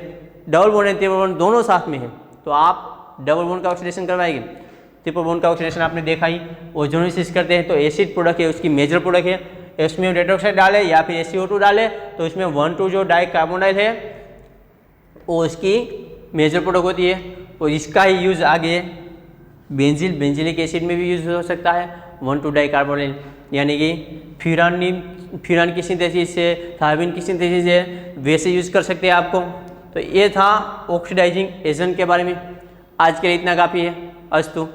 double bond and triple bond दोनों साथ में है तो आप डबल बॉन्ड का ऑक्सीडेशन करवाएंगे। ट्रिपल बॉन्ड का ऑक्सीडेशन आपने देखा ही, ओजोनोलिसिस करते हैं तो एसिड प्रोडक्ट है उसकी मेजर प्रोडक्ट है, ओस्मियम टेट्रोक्साइड डाले या फिर ACO2 डाले तो इसमें 1,2 जो डाई कार्बोनाइल है वो इसकी मेजर प्रोडक्ट होती है, और इसका ही यूज़ आगे बेंजिलिक एसिड में भी यूज़ हो सकता है। 1,2 डाई कार्बोनाइल यानी कि फ्यूरान की सिंथेसिस से, थायमिन की सिंथेसिस से वैसे यूज़ कर सकते हैं आपको। तो ये था ऑक्सीडाइजिंग एजेंट के बारे में। आज के लिए इतना काफ़ी है। अस्तु।